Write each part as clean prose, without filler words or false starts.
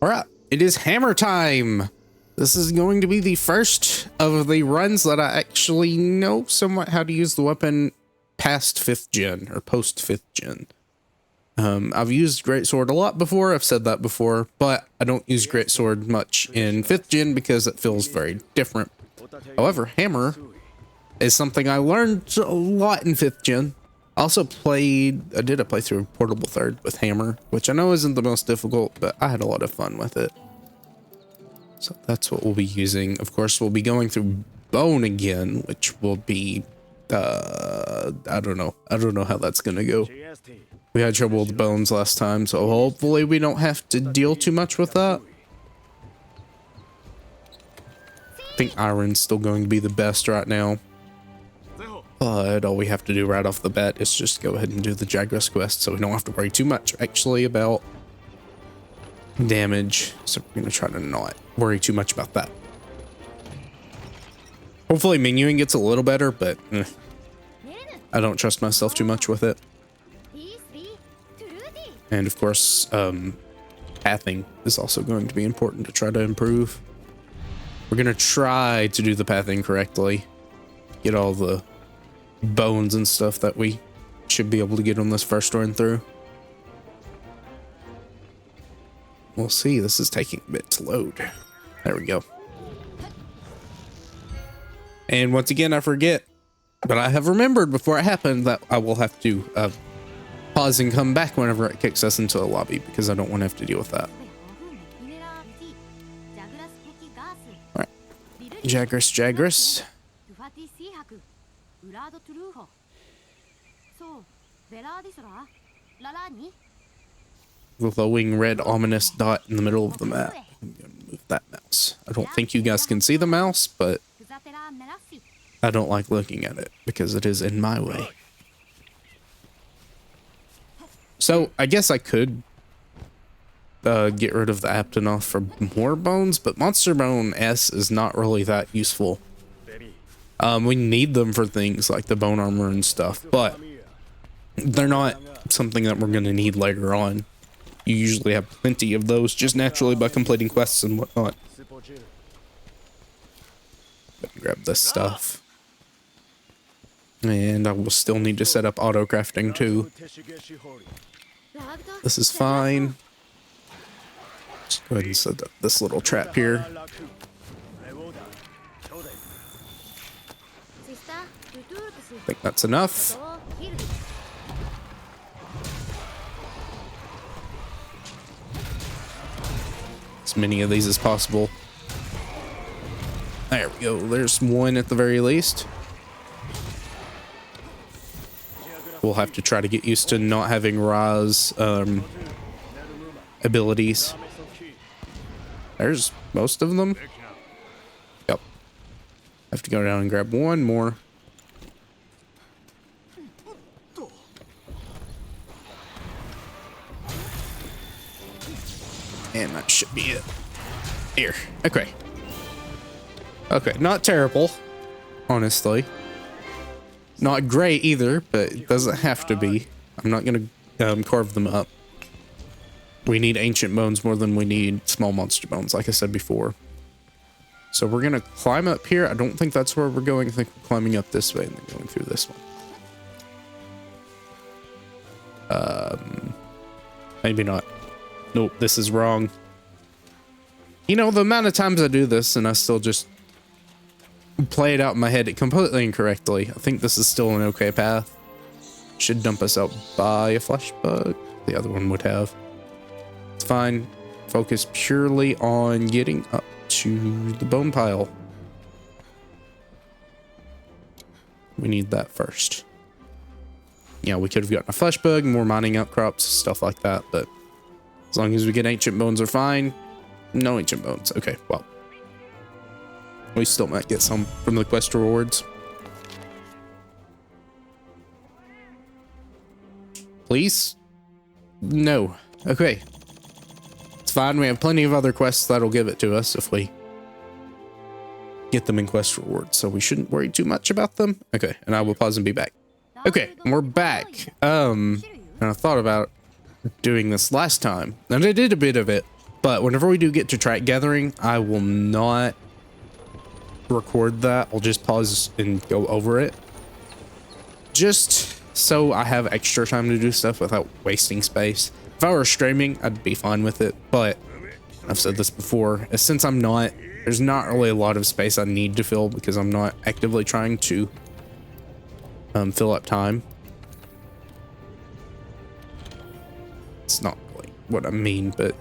All right, it is hammer time. This is going to be the first of the runs that I actually know somewhat how to use the weapon past 5th gen or post 5th gen. I've used Greatsword a lot before, I've said that before, but I don't use Greatsword much in 5th gen because it feels very different. However, hammer is something I learned a lot in 5th gen. I also I did a playthrough of Portable 3rd with hammer, which I know isn't the most difficult, but I had a lot of fun with it. So that's what we'll be using. Of course, we'll be going through bone again, which will be, I don't know how that's gonna go. We had trouble with bones last time, so hopefully we don't have to deal too much with that. I think iron's still going to be the best right now. But all we have to do right off the bat is just go ahead and do the Jagras quest, so we don't have to worry too much actually about damage. So we're gonna try to not worry too much about that. Hopefully menuing gets a little better, but I don't trust myself too much with it. And of course, pathing is also going to be important to try to improve. We're gonna try to do the pathing correctly, get all the bones and stuff that we should be able to get on this first run through. We'll see. This is taking a bit to load. There we go. And once again, I forget, but I have remembered before it happened that I will have to pause and come back whenever it kicks us into a lobby, because I don't want to have to deal with that. All right, Jagras. Glowing red ominous dot in the middle of the map. I'm gonna move that mouse. I don't think you guys can see the mouse, but I don't like looking at it because it is in my way. So I guess I could get rid of the Aptonoth for more bones, but Monster Bone S is not really that useful. We need them for things like the bone armor and stuff, but they're not something that we're going to need later on. You usually have plenty of those just naturally by completing quests and whatnot. Grab this stuff. And I will still need to set up auto crafting too. This is fine. Just go ahead and set up this little trap here. I think that's enough. As many of these as possible. There we go. There's one at the very least. We'll have to try to get used to not having Ra's abilities. There's most of them. Yep. Have to go down and grab one more. And that should be it. Here. Okay. Okay, not terrible, honestly. Not great either, but it doesn't have to be. I'm not gonna carve them up. We need ancient bones more than we need small monster bones, like I said before. So we're gonna climb up here. I don't think that's where we're going. I think we're climbing up this way and then going through this one. Maybe not. Nope, this is wrong. You know, the amount of times I do this and I still just play it out in my head completely incorrectly. I think this is still an okay path. Should dump us out by a flesh bug. The other one would have. It's fine. Focus purely on getting up to the bone pile. We need that first. Yeah, we could have gotten a flesh bug, more mining outcrops, stuff like that, but as long as we get ancient bones are fine. No ancient bones. Okay, well. We still might get some from the quest rewards. Please? No. Okay. It's fine. We have plenty of other quests that'll give it to us if we get them in quest rewards. So we shouldn't worry too much about them. Okay, and I will pause and be back. Okay, we're back. And I thought about doing this last time, and I did a bit of it. But whenever we do get to track gathering, I will not record that. I'll just pause and go over it. Just so I have extra time to do stuff without wasting space. If I were streaming, I'd be fine with it. But I've said this before, since I'm not, there's not really a lot of space I need to fill because I'm not actively trying to fill up time. It's not really what I mean, but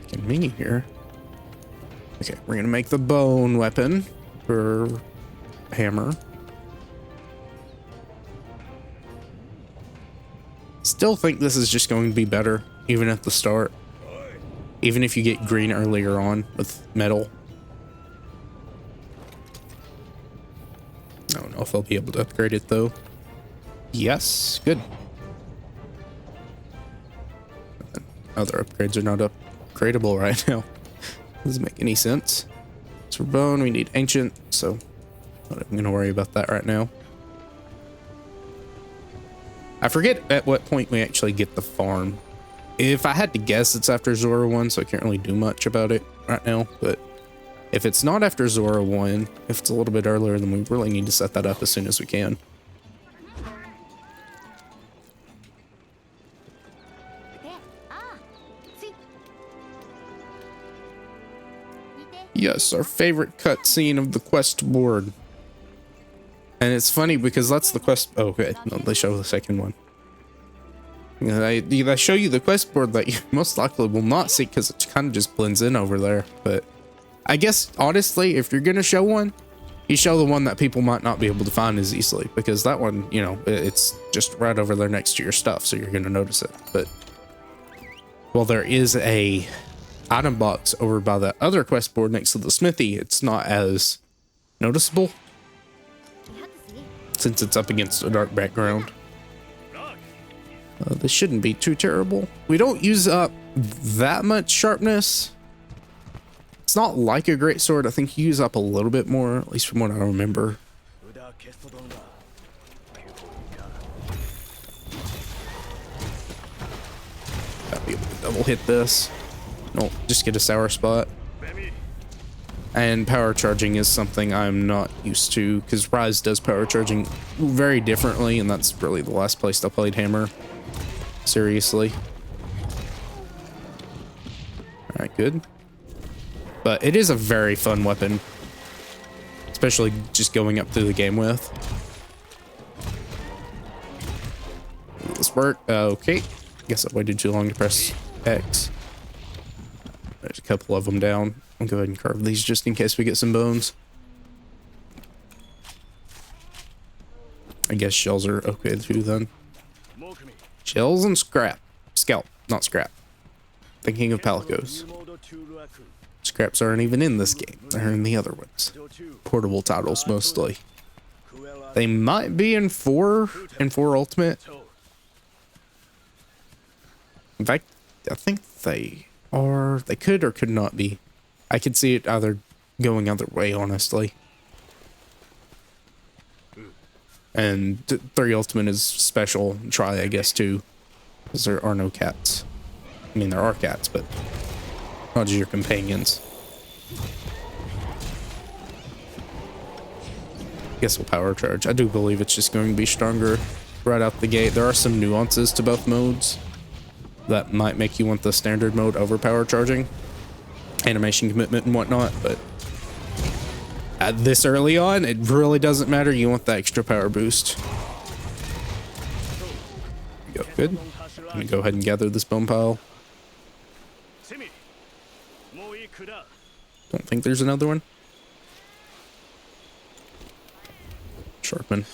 fucking me here. Okay, we're gonna make the bone weapon for hammer. Still think this is just going to be better, even at the start. Even if you get green earlier on with metal. I don't know if I'll be able to upgrade it though. Yes, good. Other upgrades are not upgradable right now. Doesn't make any sense. So for bone, we need ancient, so I'm not even gonna worry about that right now. I forget at what point we actually get the farm. If I had to guess, it's after Zora 1, so I can't really do much about it right now. But if it's not after Zora 1, if it's a little bit earlier, then we really need to set that up as soon as we can. Yes, our favorite cutscene of the quest board. And it's funny because that's the quest. Oh, okay. No, they show the second one. They show you the quest board that you most likely will not see because it kind of just blends in over there. But I guess, honestly, if you're going to show one, you show the one that people might not be able to find as easily. Because that one, you know, it's just right over there next to your stuff. So you're going to notice it. But, well, there is a item box over by the other quest board next to the smithy. It's not as noticeable since it's up against a dark background. This shouldn't be too terrible. We don't use up that much sharpness. It's not like a great sword. I think you use up a little bit more, at least from what I remember. Gotta be able to double hit this. No, just get a sour spot. And power charging is something I'm not used to because Rise does power charging very differently, and that's really the last place I played Hammer seriously. Alright, good. But it is a very fun weapon, especially just going up through the game with. Will this work? Okay. Guess I waited too long to press X. There's a couple of them down. I'll go ahead and carve these just in case we get some bones. I guess shells are okay too then. Shells and scrap. Scalp, not scrap. Thinking of palicos. Scraps aren't even in this game. They're in the other ones. Portable titles mostly. They might be in 4 and 4 Ultimate. In fact, I think they are. They could or could not be. I could see it either going either way, honestly. And 3 Ultimate is special try, I guess, too. Because there are no cats. I mean, there are cats, but not just your companions. Guess we'll power charge. I do believe it's just going to be stronger right out the gate. There are some nuances to both modes that might make you want the standard mode over power charging. Animation commitment and whatnot, but at this early on, it really doesn't matter. You want the extra power boost. There we go, good. I'm gonna go ahead and gather this bone pile. Don't think there's another one. Sharpen.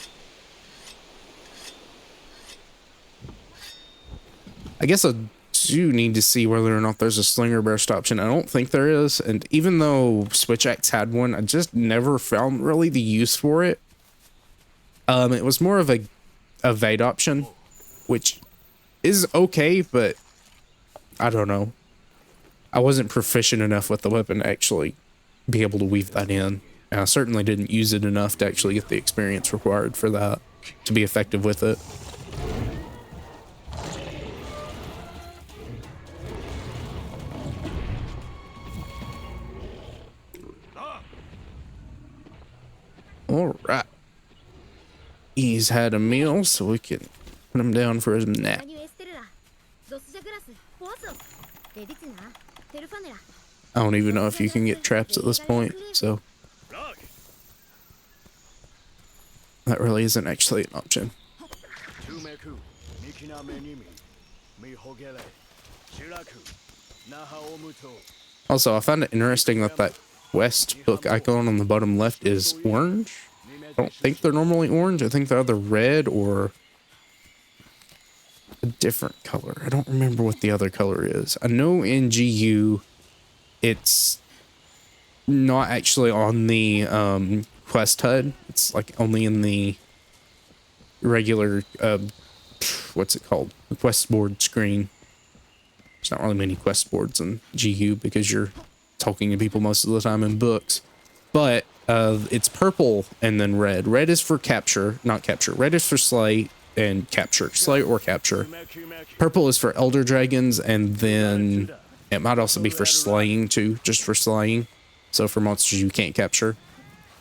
I guess I do need to see whether or not there's a slinger burst option. I don't think there is, and even though Switch X had one, I just never found really the use for it. It was more of a evade option, which is okay, but I don't know. I wasn't proficient enough with the weapon to actually be able to weave that in, and I certainly didn't use it enough to actually get the experience required for that to be effective with it. All right. He's had a meal, so we can put him down for his nap. I don't even know if you can get traps at this point, so that really isn't actually an option. Also, I found it interesting that that West hook icon on the bottom left is orange. I don't think they're normally orange. I think they're either red or a different color. I don't remember what the other color is. I know in GU it's not actually on the quest HUD. It's like only in the regular what's it called? The quest board screen. There's not really many quest boards in GU because you're talking to people most of the time in books. But it's purple and then red. Red is for capture, not capture. Red is for slay and capture. Slay or capture. Purple is for elder dragons, and then it might also be for slaying too, just for slaying. So for monsters you can't capture.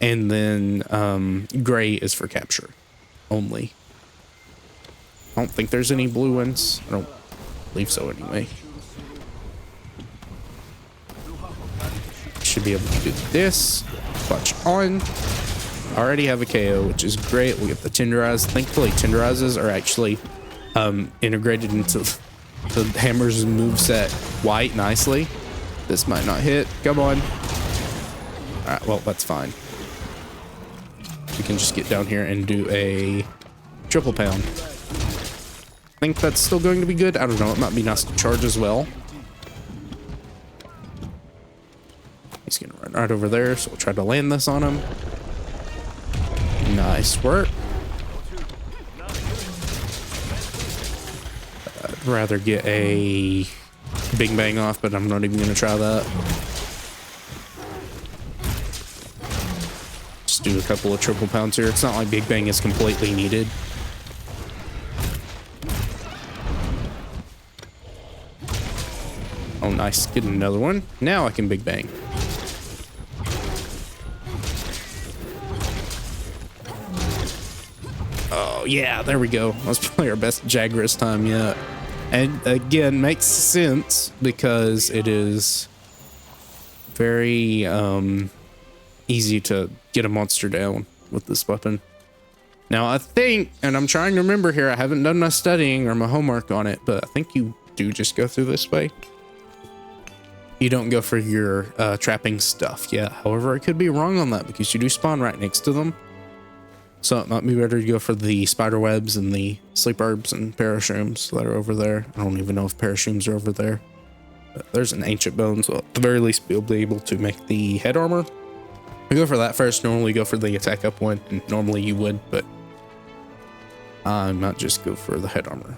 And then gray is for capture only. I don't think there's any blue ones. I don't believe so anyway. Should be able to do this. Clutch on. I already have a KO, which is great. We get the tenderize. Thankfully, tenderizes are actually integrated into the hammer's moveset quite nicely. This might not hit. Come on. Alright, well, that's fine. We can just get down here and do a triple pound. I think that's still going to be good. I don't know. It might be nice to charge as well. He's going to run right over there, so we'll try to land this on him. Nice work. I'd rather get a Big Bang off, but I'm not even going to try that. Just do a couple of triple pounds here. It's not like Big Bang is completely needed. Oh, nice. Get another one. Now I can Big Bang. Oh, yeah, there we go. That was probably our best Jagras time yet. And again, makes sense because it is very easy to get a monster down with this weapon. Now, I think, and I'm trying to remember here, I haven't done my studying or my homework on it, but I think you do just go through this way. You don't go for your trapping stuff yet. However, I could be wrong on that because you do spawn right next to them. So it might be better to go for the spider webs and the sleep herbs and parashrooms that are over there. I don't even know if parashrooms are over there. But there's an ancient bone, so at the very least we'll be able to make the head armor. We go for that first. Normally go for the attack up one, and normally you would, but I might just go for the head armor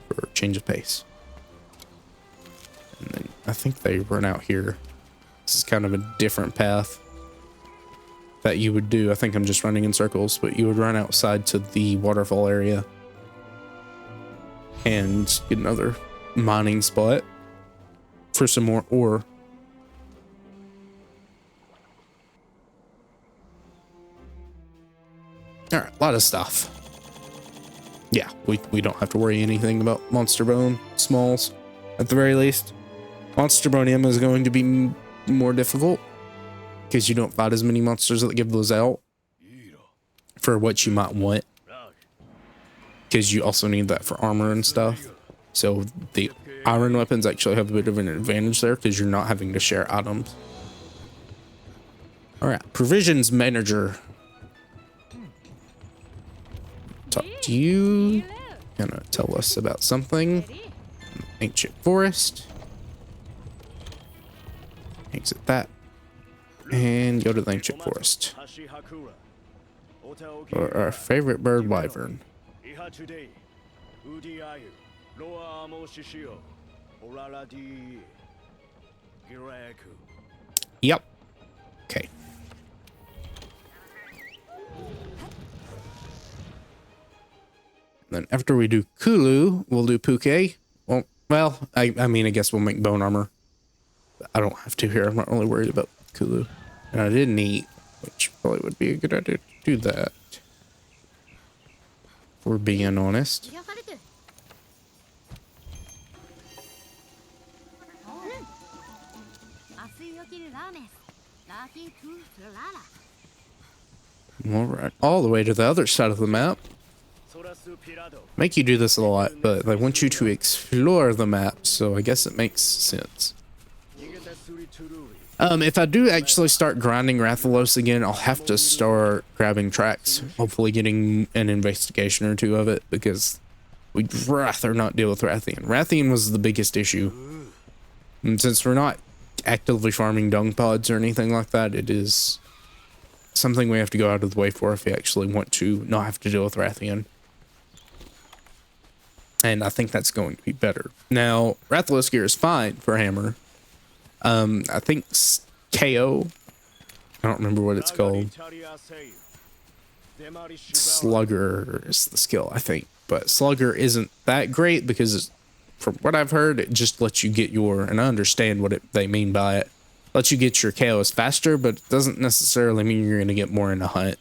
for change of pace. And then I think they run out here. This is kind of a different path that you would do. I think I'm just running in circles, but you would run outside to the waterfall area and get another mining spot for some more ore. All right, a lot of stuff. Yeah, we don't have to worry anything about monster bone smalls at the very least. Monster bone ammo is going to be more difficult because you don't fight as many monsters that give those out for what you might want, because you also need that for armor and stuff. So the iron weapons actually have a bit of an advantage there because you're not having to share items. All right, provisions manager. Talk to you. Gonna tell us about something. Ancient forest. Exit that. And go to the ancient forest. Or our favorite bird, wyvern. Yep. Okay. Then after we do Kulu, we'll do Puke. Well, I mean, I guess we'll make bone armor. I don't have to here. I'm not really worried about Kulu. And I didn't eat. which probably would be a good idea to do that. If we're being honest. Alright, all the way to the other side of the map. Make you do this a lot, but they want you to explore the map, so I guess it makes sense. If I do actually start grinding Rathalos again, I'll have to start grabbing tracks, hopefully getting an investigation or two of it, because we'd rather not deal with Rathian. Rathian was the biggest issue. And since we're not actively farming dung pods or anything like that, it is something we have to go out of the way for if we actually want to not have to deal with Rathian. And I think that's going to be better. Now, Rathalos gear is fine for hammer. I think KO, I don't remember what it's called. Slugger is the skill, I think. But Slugger isn't that great because from what I've heard, it just lets you get your, and I understand what they mean by it, lets you get your KOs faster, but it doesn't necessarily mean you're going to get more in a hunt.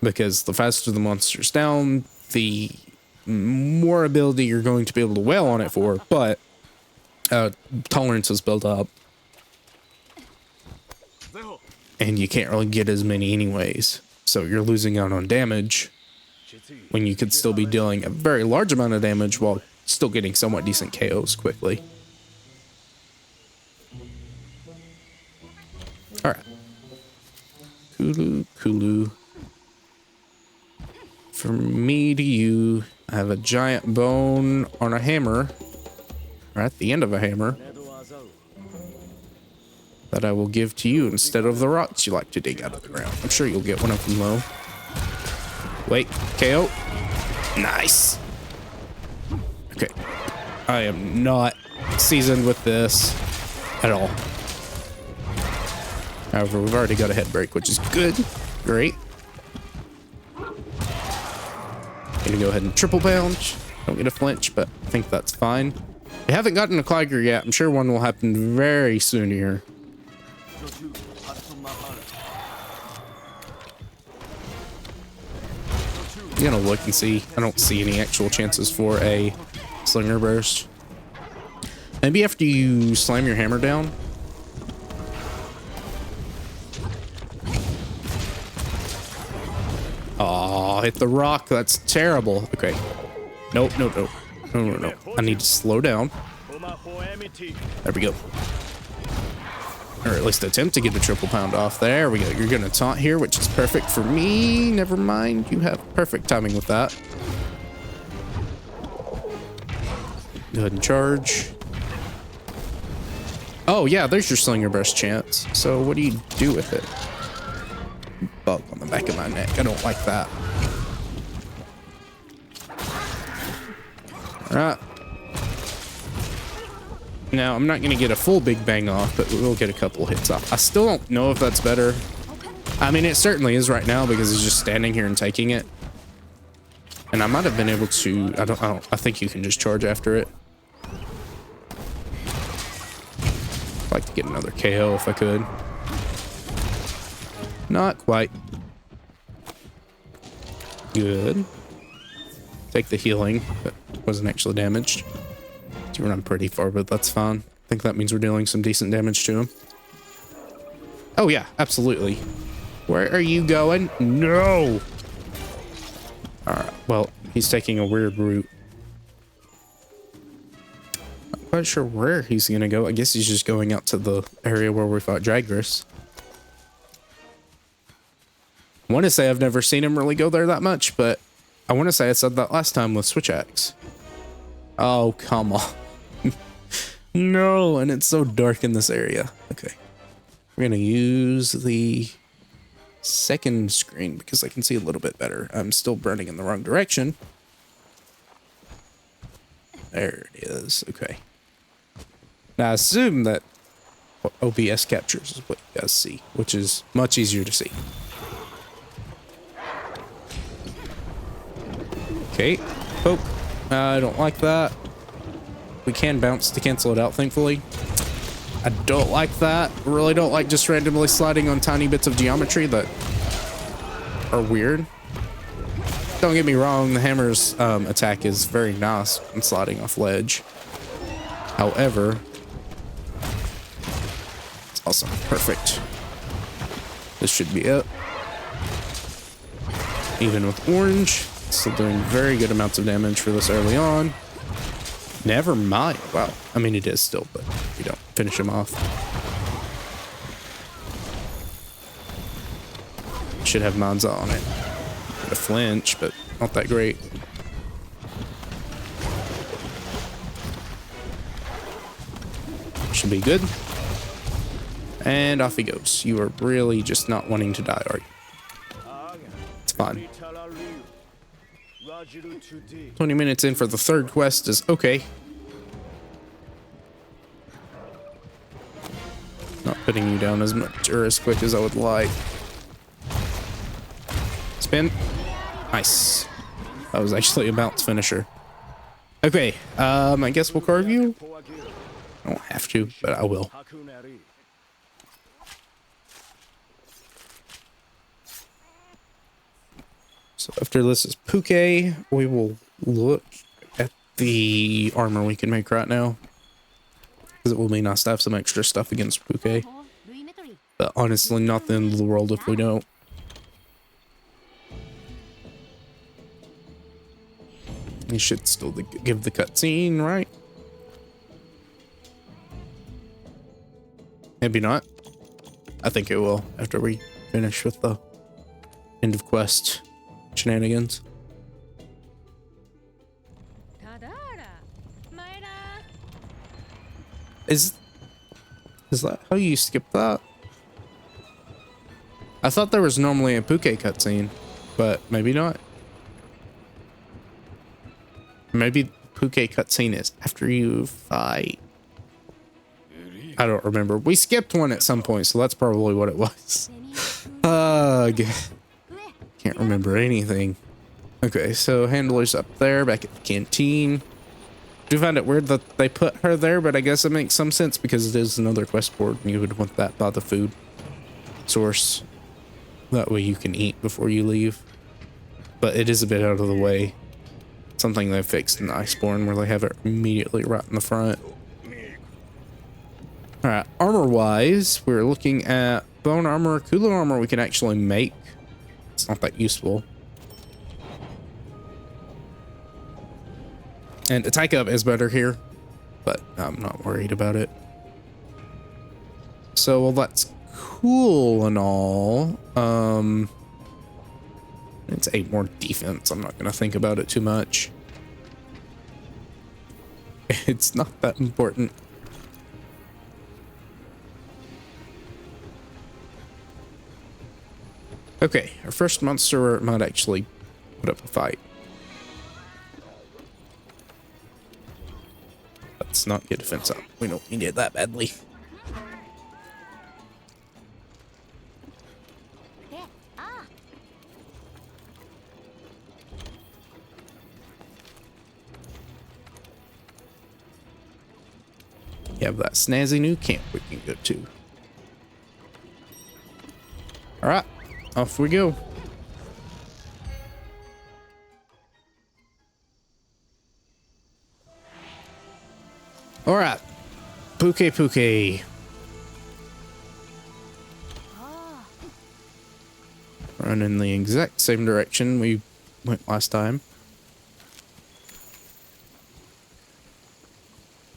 Because the faster the monster's down, the more ability you're going to be able to wail on it for, but tolerances build up. And you can't really get as many anyways. So you're losing out on damage when you could still be dealing a very large amount of damage while still getting somewhat decent KOs quickly. Alright. Kulu. From me to you, I have a giant bone on a hammer, or at the end of a hammer, that I will give to you instead of the rocks you like to dig out of the ground. I'm sure you'll get one of them though. Wait, KO. Nice. Okay. I am not seasoned with this at all. However, we've already got a head break, which is good. Great. Gonna go ahead and triple pound. Don't get a flinch, but I think that's fine. We haven't gotten a Cligger yet. I'm sure one will happen very soon here. I'm gonna look and see. I don't see any actual chances for a Slinger Burst. Maybe after you slam your hammer down. Oh, hit the rock. That's terrible. Okay. Nope, nope, nope. No. I need to slow down. There we go. Or at least attempt to get a triple pound off. There we go. You're going to taunt here, which is perfect for me. Never mind. You have perfect timing with that. Go ahead and charge. Oh, yeah, there's your Slinger Burst chance. So what do you do with it? Bug on the back of my neck. I don't like that. Alright. Now, I'm not going to get a full big bang off, but we will get a couple hits off. I still don't know if that's better. I mean, it certainly is right now because he's just standing here and taking it. And I might have been able to... I think you can just charge after it. I'd like to get another KO if I could. Not quite. Good. Take the healing, but wasn't actually damaged. So we're not pretty far, but that's fine. I think that means we're dealing some decent damage to him. Oh yeah, absolutely. Where are you going? No! Alright, well, he's taking a weird route. Not quite sure where he's gonna go. I guess he's just going out to the area where we fought Dragris. I want to say I've never seen him really go there that much, but I want to say I said that last time with Switch Axe. Oh, come on. No, and it's so dark in this area. Okay. We're going to use the second screen because I can see a little bit better. I'm still burning in the wrong direction. There it is. Okay. Now, I assume that what OBS captures is what you guys see, which is much easier to see. Okay, poke. I don't like that. We can bounce to cancel it out, thankfully. I don't like that. Really don't like just randomly sliding on tiny bits of geometry that are weird. Don't get me wrong, the hammer's attack is very nice when sliding off ledge. However, it's awesome. Perfect. This should be it. Even with orange, still doing very good amounts of damage for this early on. Never mind. Wow. I mean, it is still, but you don't finish him off. Should have Manza on it. A flinch, but not that great. Should be good. And off he goes. You are really just not wanting to die, are you? It's fine. 20 minutes in for the third quest is okay. Not putting you down as much or as quick as I would like. Spin. Nice. That was actually a bounce finisher. Okay, I guess we'll carve you. I don't have to, but I will. So after this is Puke, we will look at the armor we can make right now. Because it will be nice to have some extra stuff against Puke. But honestly, not the end of the world if we don't. You should still give the cutscene, right? Maybe not. I think it will after we finish with the end of quest shenanigans. Is that how you skip that? I thought there was normally a Puke cutscene, but maybe not. Maybe Puke cutscene is after you fight. I don't remember. We skipped one at some point, so that's probably what it was. Ugh. Can't remember anything. Okay, so handler's up there, back at the canteen. Do find it weird that they put her there, but I guess it makes some sense because it is another quest board and you would want that by the food source. That way you can eat before you leave. But it is a bit out of the way. Something they fixed in Iceborne where they have it immediately right in the front. Alright, armor-wise, we're looking at bone armor, cooler armor we can actually make. It's not that useful. And attack up is better here, but I'm not worried about it. So, well, that's cool and all. It's 8 more defense. I'm not going to think about it too much. It's not that important. Okay, our first monster might actually put up a fight. Let's not get defense up. We don't need it that badly. We have that snazzy new camp we can go to. All right, off we go. All right, Puke. Run in the exact same direction we went last time.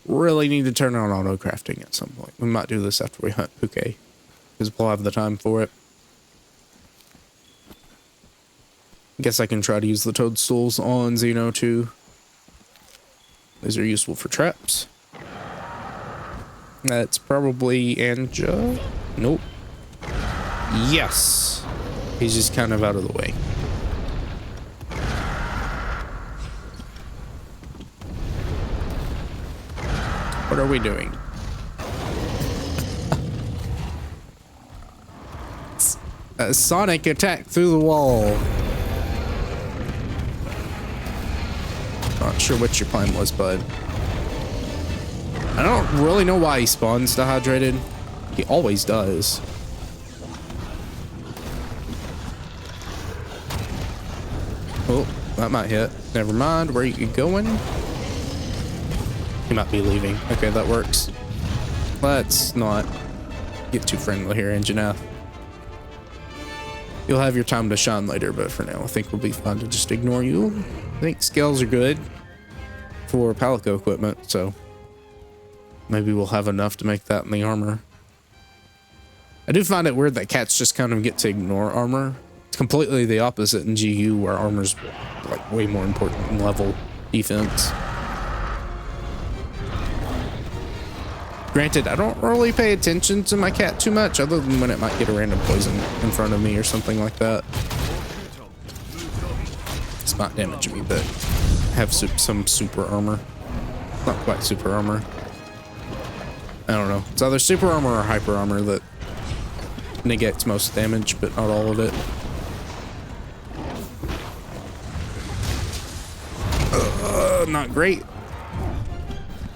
Really need to turn on auto crafting at some point. We might do this after we hunt Puke, because we'll have the time for it. Guess I can try to use the toadstools on Xeno too. These are useful for traps. That's probably Anja. Nope. Yes. He's just kind of out of the way. What are we doing? A sonic attack through the wall. Not sure what your plan was, bud. I don't really know why he spawns dehydrated. He always does. Oh, that might hit. Never mind. Where are you going? He might be leaving. Okay, that works. Let's not get too friendly here, Engine F. You'll have your time to shine later, but for now, I think we'll be fine to just ignore you. I think scales are good for Palico equipment, so maybe we'll have enough to make that in the armor. I do find it weird that cats just kind of get to ignore armor. It's completely the opposite in GU, where armor's like way more important than level defense. Granted, I don't really pay attention to my cat too much, other than when it might get a random poison in front of me or something like that. It's not damaging me, but I have some super armor. Not quite super armor. I don't know. It's either super armor or hyper armor that negates most damage, but not all of it. Not great.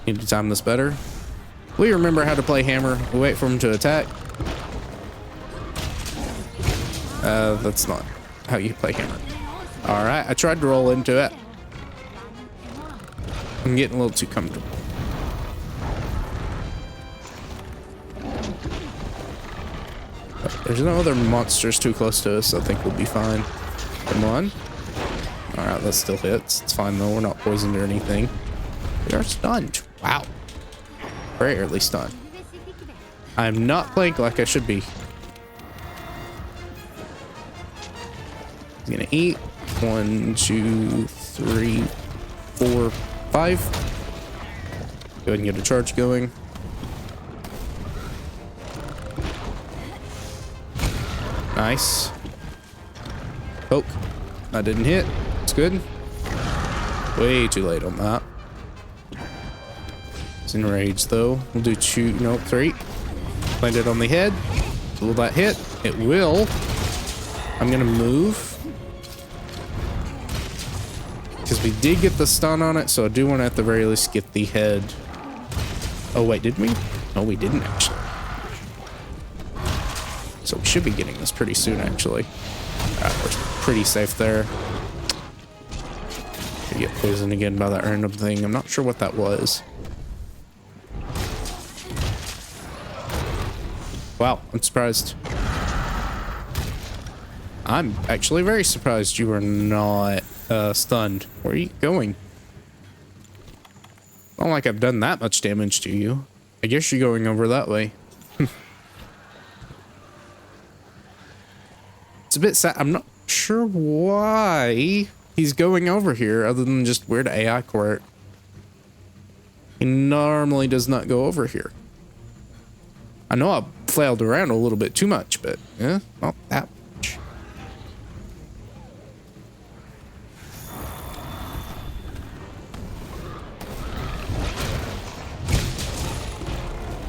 Need to time this better. We remember how to play hammer. We wait for him to attack. That's not how you play hammer. All right, I tried to roll into it. I'm getting a little too comfortable. There's no other monsters too close to us, so I think we'll be fine. Come on. All right, that still hits. It's fine though. We're not poisoned or anything. We are stunned. Wow. Very early stun. I'm not playing like I should be. I'm gonna eat. 1, 2, 3, 4, 5. Go ahead and get a charge going. Nice. Poke. That didn't hit. It's good. Way too late on that. It's enraged though. We'll do 2, no, 3. Land it on the head. Will that hit? It will. I'm gonna move. Because we did get the stun on it, so I do want to at the very least get the head. Oh wait, did we? No, we didn't actually. So we should be getting this pretty soon actually. We're pretty safe there. Could get poisoned again by that random thing. I'm not sure what that was. Wow, I'm surprised. I'm actually very surprised you were not stunned. Where are you going? Not like I've done that much damage to you. I guess you're going over that way. It's a bit sad. I'm not sure why he's going over here other than just weird AI quirk. He normally does not go over here. I know I flailed around a little bit too much, but yeah, not that much.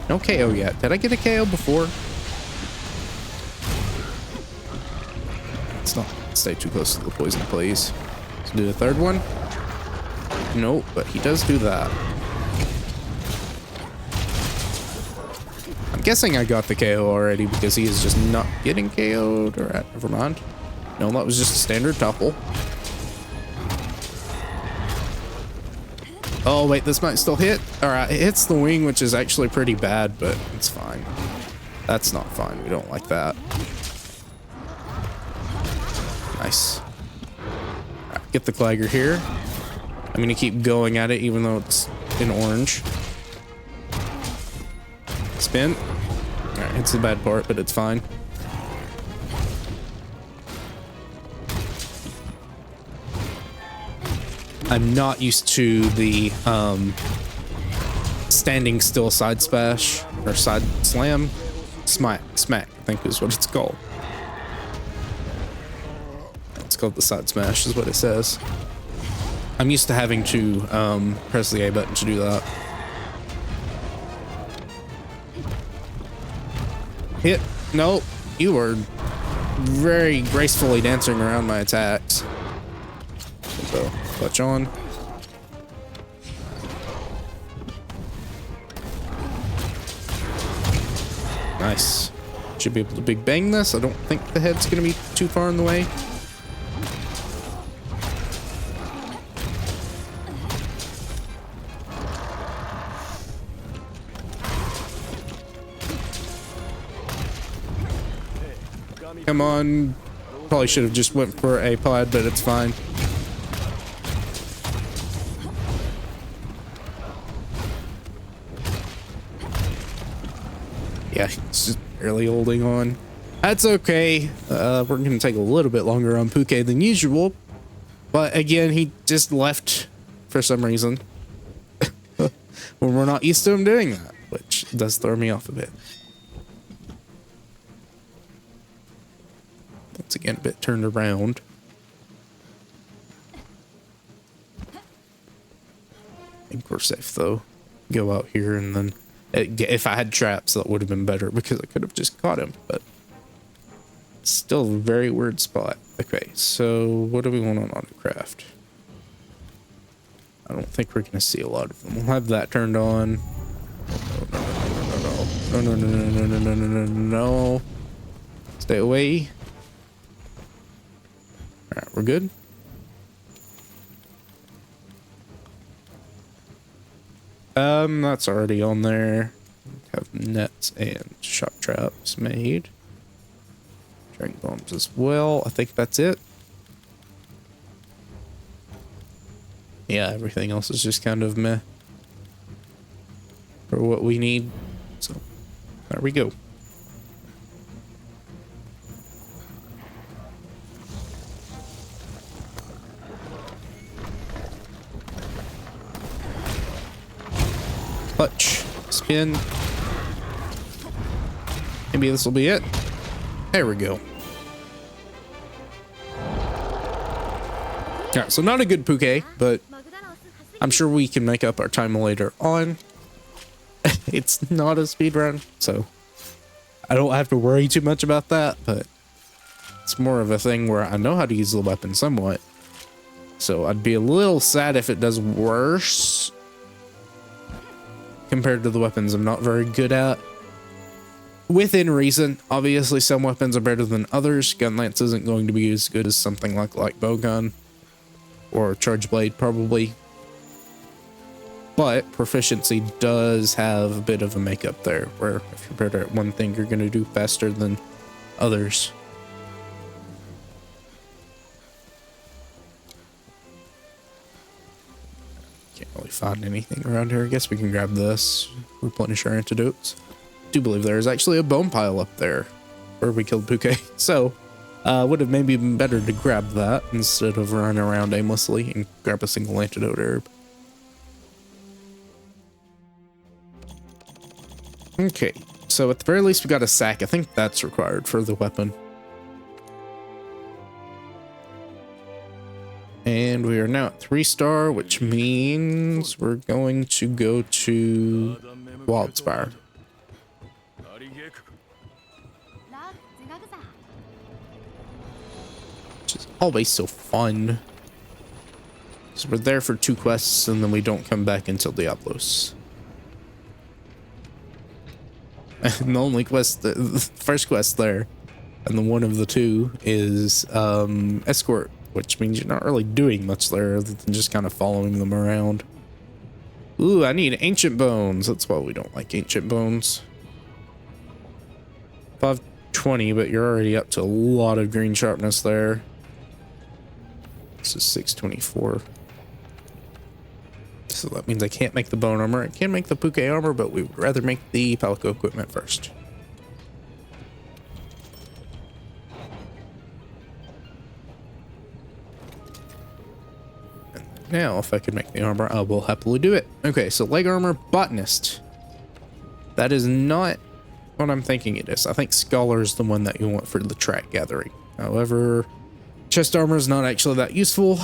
No KO yet. Did I get a KO before? Let's not stay too close to the poison, please. Let's do the third one. Nope, but he does do that. I'm guessing I got the KO already because he is just not getting KO'd. Alright, never mind. No, that was just a standard topple. Oh, wait, this might still hit. Alright, it hits the wing, which is actually pretty bad, but it's fine. That's not fine. We don't like that. Nice. Right, get the Clagger here. I'm going to keep going at it, even though it's in orange. Spin. Alright, it's the bad part, but it's fine. I'm not used to the standing still side smash or side slam. Smack, I think is what it's called. It's called the side smash is what it says. I'm used to having to press the A button to do that. Hit. Nope. You were very gracefully dancing around my attacks. So, clutch on. Nice. Should be able to big bang this. I don't think the head's gonna be too far in the way. Come on. Probably should have just went for a pod, but it's fine. Yeah, he's just barely holding on. That's okay. We're going to take a little bit longer on Puke than usual. But again, he just left for some reason. When we're not used to him doing that, which does throw me off a bit. Once again, a bit turned around. I think we're safe though. Go out here and then if I had traps, that would have been better because I could have just caught him, but still a very weird spot. Okay, so what do we want on autocraft? I don't think we're gonna see a lot of them. We'll have that turned on. No, no, no, no, no, no, no, no, no, no, no. Stay away. Alright, we're good. That's already on there. Have nets and shock traps made. Drink bombs as well. I think that's it. Yeah, everything else is just kind of meh for what we need. So, there we go. Clutch, spin. Maybe this will be it. There we go. Alright, so not a good Puke, but I'm sure we can make up our time later on. It's not a speed run, so I don't have to worry too much about that, but it's more of a thing where I know how to use the weapon somewhat. So I'd be a little sad if it does worse compared to the weapons I'm not very good at. Within reason, obviously some weapons are better than others. Gun lance isn't going to be as good as something like bowgun or charge blade probably. But proficiency does have a bit of a makeup there, where if you're better at one thing, you're going to do faster than others. Can't really find anything around here. I guess we can grab this, replenish our antidotes. I do believe there is actually a bone pile up there where we killed Puke, so would have maybe been better to grab that instead of running around aimlessly and grab a single antidote herb. Okay, so at the very least we got a sack. I think that's required for the weapon. And we are now at 3-star, which means we're going to go to Wildspire. Which is always so fun. So we're there for 2 quests and then we don't come back until Diablos. And the only quest, the first quest there, and the one of the 2 is escort, which means you're not really doing much there other than just kind of following them around. Ooh, I need ancient bones. That's why we don't like ancient bones. 520, but you're already up to a lot of green sharpness there. This is 624. So that means I can't make the bone armor. I can make the Puke armor, but we would rather make the Palico equipment first. And now, if I could make the armor, I will happily do it. Okay, so leg armor, botanist. That is not what I'm thinking it is. I think scholar is the one that you want for the track gathering. However, chest armor is not actually that useful,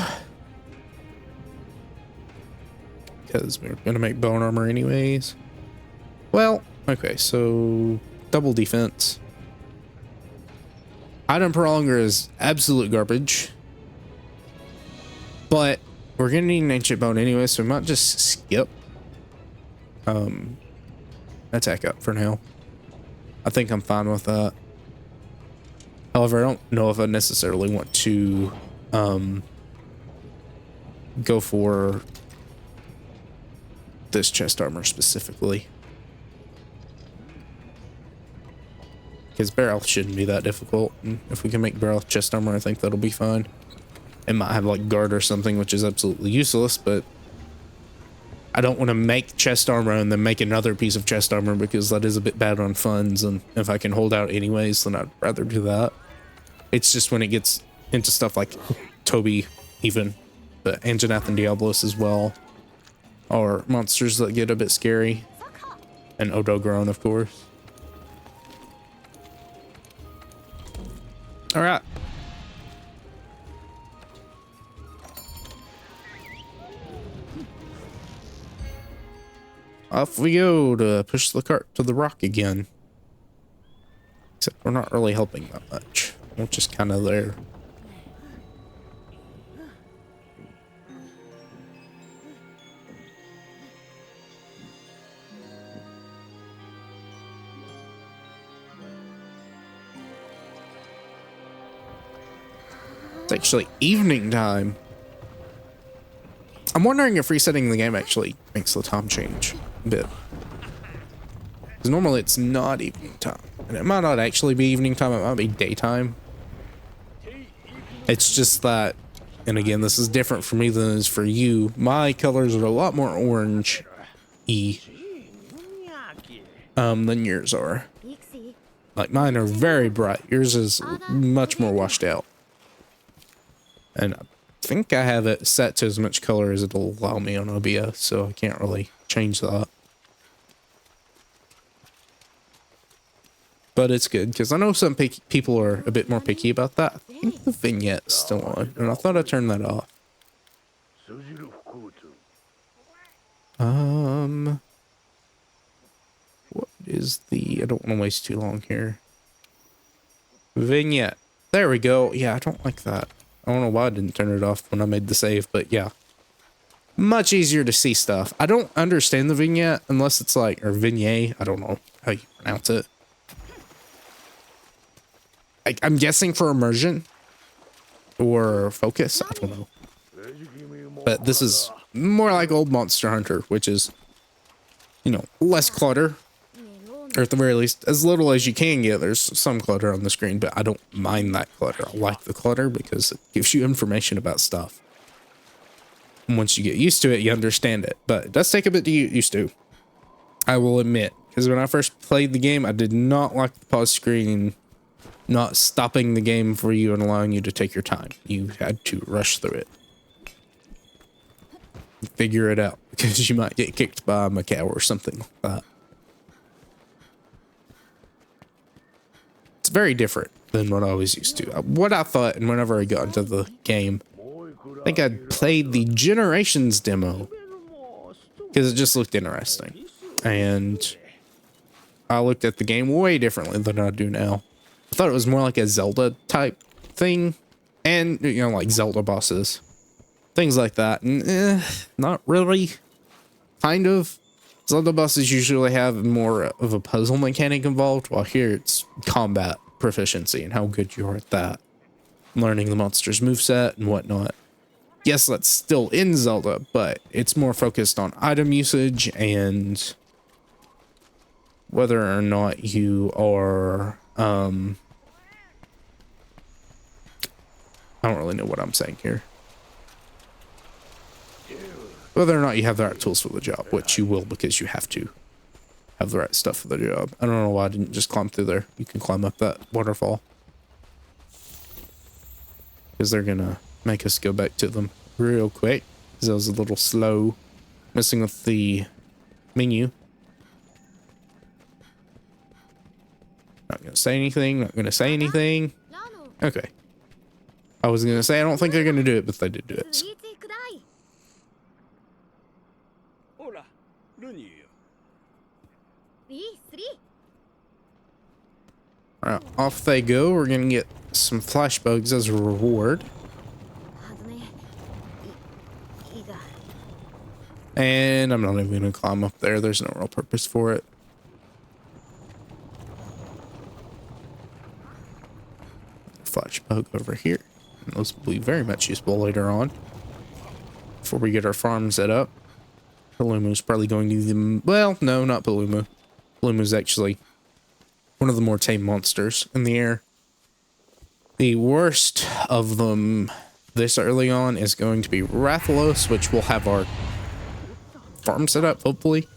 because we're gonna make bone armor anyways. Well, okay, so double defense. Item prolonger is absolute garbage, but we're gonna need an ancient bone anyway, so we might just skip attack up for now. I think I'm fine with that. However, I don't know if I necessarily want to go for this chest armor specifically. Because barrel shouldn't be that difficult. And if we can make barrel chest armor, I think that'll be fine. It might have like guard or something, which is absolutely useless, but I don't want to make chest armor and then make another piece of chest armor because that is a bit bad on funds. And if I can hold out anyways, then I'd rather do that. It's just when it gets into stuff like Toby, even, but Anjanath and Diablos as well, are monsters that get a bit scary. And Odogron, of course. All right. Off we go to push the cart to the rock again. Except we're not really helping that much. We're just kind of there. It's actually evening time. I'm wondering if resetting the game actually makes the time change a bit. Because normally it's not evening time. And it might not actually be evening time, it might be daytime. It's just that, and again, this is different for me than it is for you. My colors are a lot more orange-y than yours are. Like mine are very bright. Yours is much more washed out. And I think I have it set to as much color as it'll allow me on OBS, so I can't really change that. But it's good, because I know some people are a bit more picky about that. I think the vignette's still on, and I thought I turned that off. What is the... I don't want to waste too long here. Vignette. There we go. Yeah, I don't like that. I don't know why I didn't turn it off when I made the save, but yeah. Much easier to see stuff. I don't understand the vignette unless it's like, or vignette, I don't know how you pronounce it. I'm guessing for immersion or focus, I don't know. But this is more like old Monster Hunter, which is, you know, less clutter. Or at the very least, as little as you can get. There's some clutter on the screen, but I don't mind that clutter. I like the clutter because it gives you information about stuff. And once you get used to it, you understand it. But it does take a bit to get used to, I will admit. Because when I first played the game, I did not like the pause screen not stopping the game for you and allowing you to take your time. You had to rush through it. Figure it out, because you might get kicked by a Macau or something like that. It's very different than what I was used to. What I thought, and whenever I got into the game, I think I played the Generations demo because it just looked interesting. And I looked at the game way differently than I do now. I thought it was more like a Zelda type thing. And, you know, like Zelda bosses. Things like that. And, not really. Kind of. Zelda bosses usually have more of a puzzle mechanic involved, while here it's combat proficiency and how good you are at that. Learning the monster's moveset and whatnot. Yes, that's still in Zelda, but it's more focused on item usage and whether or not you are, I don't really know what I'm saying here. Whether or not you have the right tools for the job, which you will because you have to have the right stuff for the job. I don't know why I didn't just climb through there. You can climb up that waterfall. Because they're gonna make us go back to them real quick. Because I was a little slow messing with the menu. Not gonna say anything, not gonna say anything. Okay. I was gonna say I don't think they're gonna do it, but they did do it. So. Alright, off they go. We're gonna get some flash bugs as a reward. And I'm not even gonna climb up there. There's no real purpose for it. flash bug over here. And those will be very much useful later on. Before we get our farm set up. Palumu's probably going to the... Well, no, not Palumu. Palumu's actually one of the more tame monsters in the air. The worst of them this early on is going to be Rathalos, which will have our farm set up, hopefully.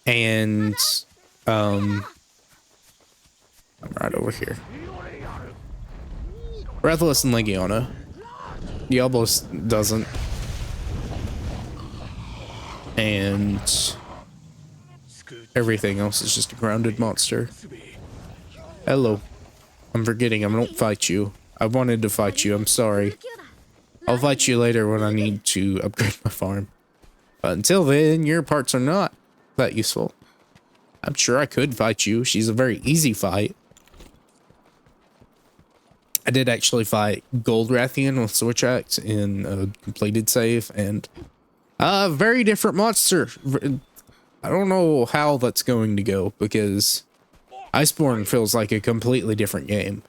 And, I'm right over here. Rathalos and Legiona. Diablos doesn't. And everything else is just a grounded monster. Hello. I'm forgetting I don't fight you. I wanted to fight you, I'm sorry. I'll fight you later when I need to upgrade my farm. But until then, your parts are not that useful. I'm sure I could fight you. She's a very easy fight. I did actually fight Gold Rathian with Switch Axe in a completed save, and very different monster. I don't know how that's going to go, because Iceborne feels like a completely different game.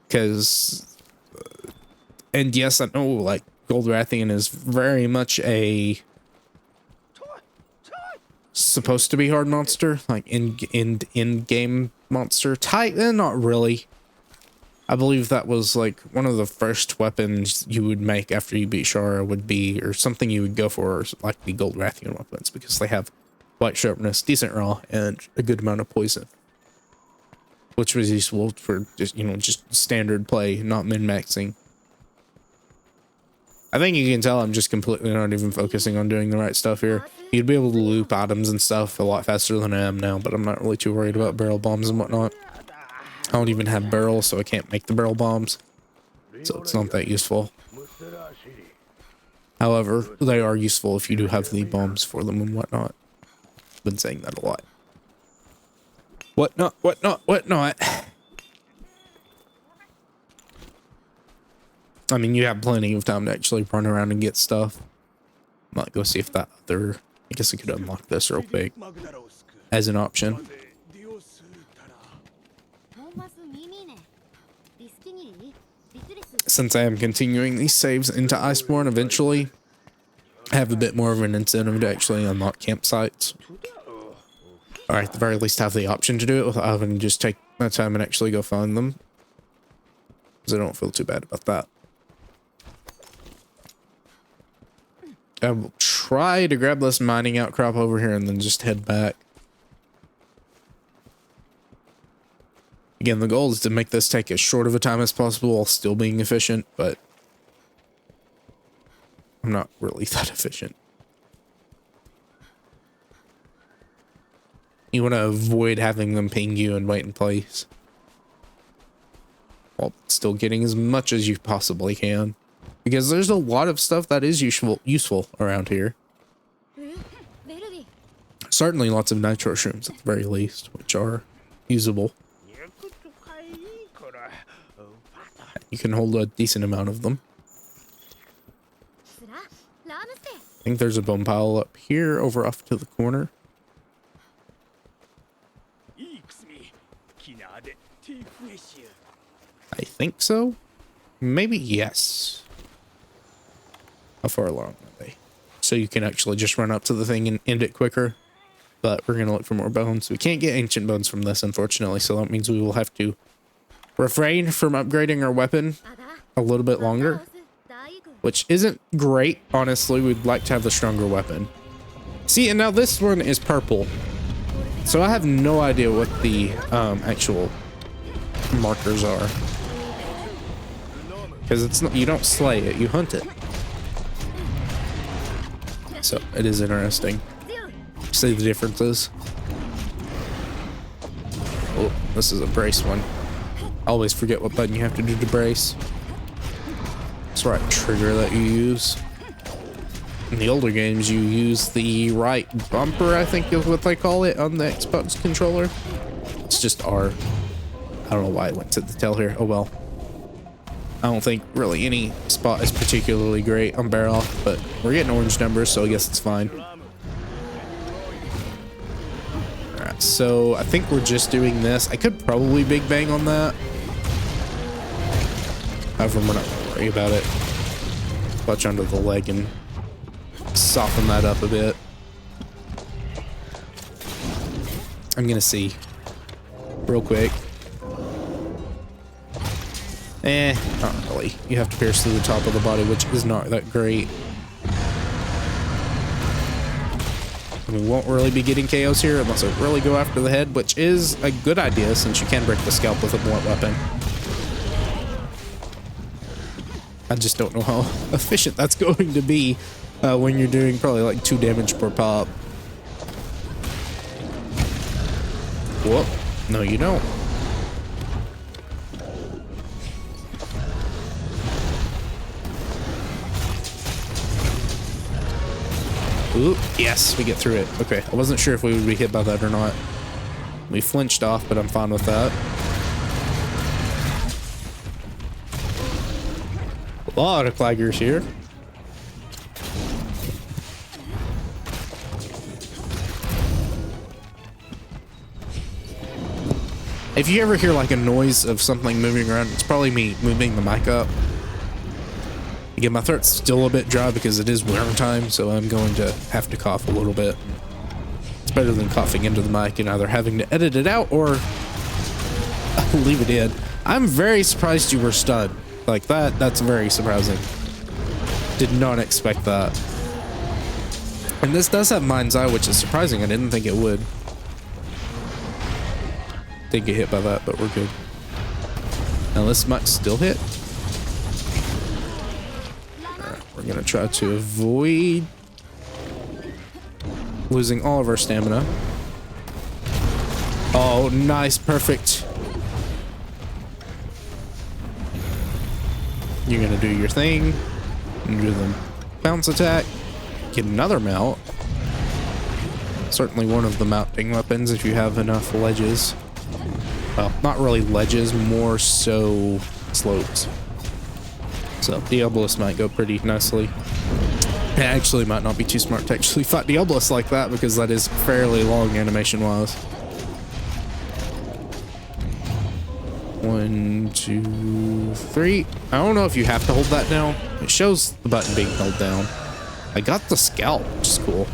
Because, and yes, I know, like, Gold Rathian is very much a supposed to be hard monster, like in-game monster type, and not really. I believe that was like one of the first weapons you would make after you beat Shara would be, or something you would go for, like the Gold Rathian weapons, because they have light sharpness, decent raw, and a good amount of poison. Which was useful for just, you know, just standard play, not min-maxing. I think you can tell I'm just completely not even focusing on doing the right stuff here. You'd be able to loop items and stuff a lot faster than I am now, but I'm not really too worried about barrel bombs and whatnot. I don't even have barrels, so I can't make the barrel bombs. So it's not that useful. However, they are useful if you do have the bombs for them and whatnot. I've been saying that a lot. Whatnot. I mean, you have plenty of time to actually run around and get stuff. Might go see if that other... I guess I could unlock this real quick as an option. Since I am continuing these saves into Iceborne eventually, I have a bit more of an incentive to actually unlock campsites. Or at the very least have the option to do it without having to just take my time and actually go find them. Because I don't feel too bad about that. I will try to grab this mining outcrop over here and then just head back. Again, the goal is to make this take as short of a time as possible while still being efficient, but I'm not really that efficient. You want to avoid having them ping you and wait in place, while still getting as much as you possibly can. Because there's a lot of stuff that is useful around here. Certainly lots of nitro shrooms at the very least, which are usable. You can hold a decent amount of them. I think there's a bone pile up here over off to the corner. I think so. Maybe yes. How far along are they? So you can actually just run up to the thing and end it quicker. But we're going to look for more bones. We can't get ancient bones from this, unfortunately. So that means we will have to refrain from upgrading our weapon a little bit longer. Which isn't great, honestly. We'd like to have the stronger weapon. See, and now this one is purple. So I have no idea what the actual markers are. Because it's not, you don't slay it, you hunt it. So it is interesting. See the differences. Oh, this is a brace one. I always forget what button you have to do to brace. That's the right trigger that you use. In the older games, you use the right bumper, I think is what they call it, on the Xbox controller. It's just R. I don't know why I went to the tail here. Oh well. I don't think really any spot is particularly great on bear off, but we're getting orange numbers, so I guess it's fine. Alright. So I think we're just doing this. I could probably big bang on that. However, we're not gonna worry about it. Clutch under the leg and soften that up a bit. I'm gonna see real quick. Not really. You have to pierce through the top of the body, which is not that great. We won't really be getting KOs here unless I really go after the head, which is a good idea since you can break the scalp with a blunt weapon. I just don't know how efficient that's going to be when you're doing probably like 2 damage per pop. Whoop. No, you don't. Ooh, yes, we get through it. Okay, I wasn't sure if we would be hit by that or not. We flinched off, but I'm fine with that. A lot of claggers here. If you ever hear like a noise of something moving around, it's probably me moving the mic up. Again, my throat's still a bit dry because it is winter time, so I'm going to have to cough a little bit. It's better than coughing into the mic and either having to edit it out or leave it in. I'm very surprised you were stunned. Like that's very surprising. Did not expect that. And this does have Mind's Eye, which is surprising. I didn't think it would. Did get hit by that, but we're good. Now this might still hit. We're gonna try to avoid losing all of our stamina. Oh, nice, perfect. You're gonna do your thing. And do the bounce attack. Get another mount. Certainly one of the mounting weapons if you have enough ledges. Well, not really ledges, more so slopes. So Diablos might go pretty nicely. It actually might not be too smart to actually fight Diablos like that because that is fairly long animation wise. 1, 2, 3. I don't know if you have to hold that down. It shows the button being held down. I got the scalp, which is cool.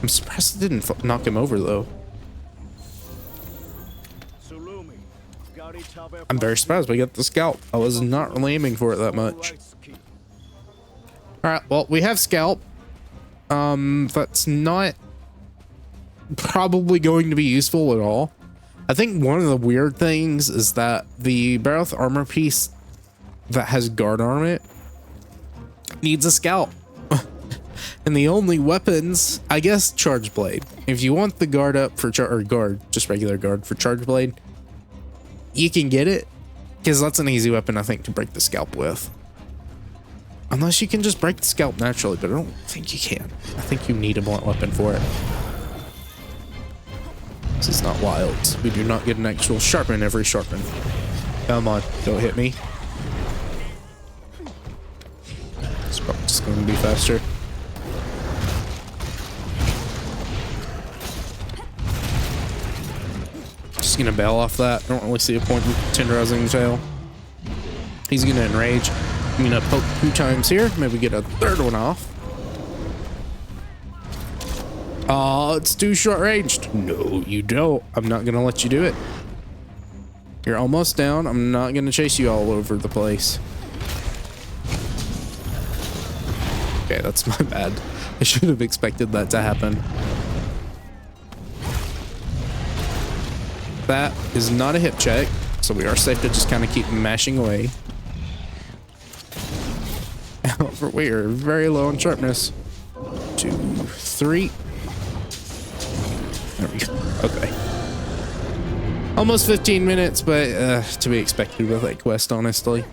I'm surprised it didn't knock him over though. I'm very surprised we got the scalp. I was not really aiming for it that much. Alright, well, we have scalp. That's not probably going to be useful at all. I think one of the weird things is that the Barroth armor piece that has guard on it needs a scalp. And the only weapons, I guess, charge blade. If you want the guard up for just regular guard for charge blade, you can get it because that's an easy weapon, I think, to break the scalp with. Unless you can just break the scalp naturally, but I don't think you can. I think you need a blunt weapon for it. This is not wild. We do not get an actual sharpen every sharpen. Come on, don't hit me. It's probably just going to be faster. Just gonna bail off that. I don't really see a point in tenderizing the tail. He's gonna enrage. I'm gonna poke 2 times here. Maybe get a 3rd one off. Oh, it's too short ranged. No, you don't. I'm not gonna let you do it. You're almost down. I'm not gonna chase you all over the place. Okay, that's my bad. I should have expected that to happen. That is not a hip check, so we are safe to just kind of keep mashing away. However, we are very low on sharpness. 2, 3. There we go. Okay. Almost 15 minutes, but to be expected with that quest, honestly.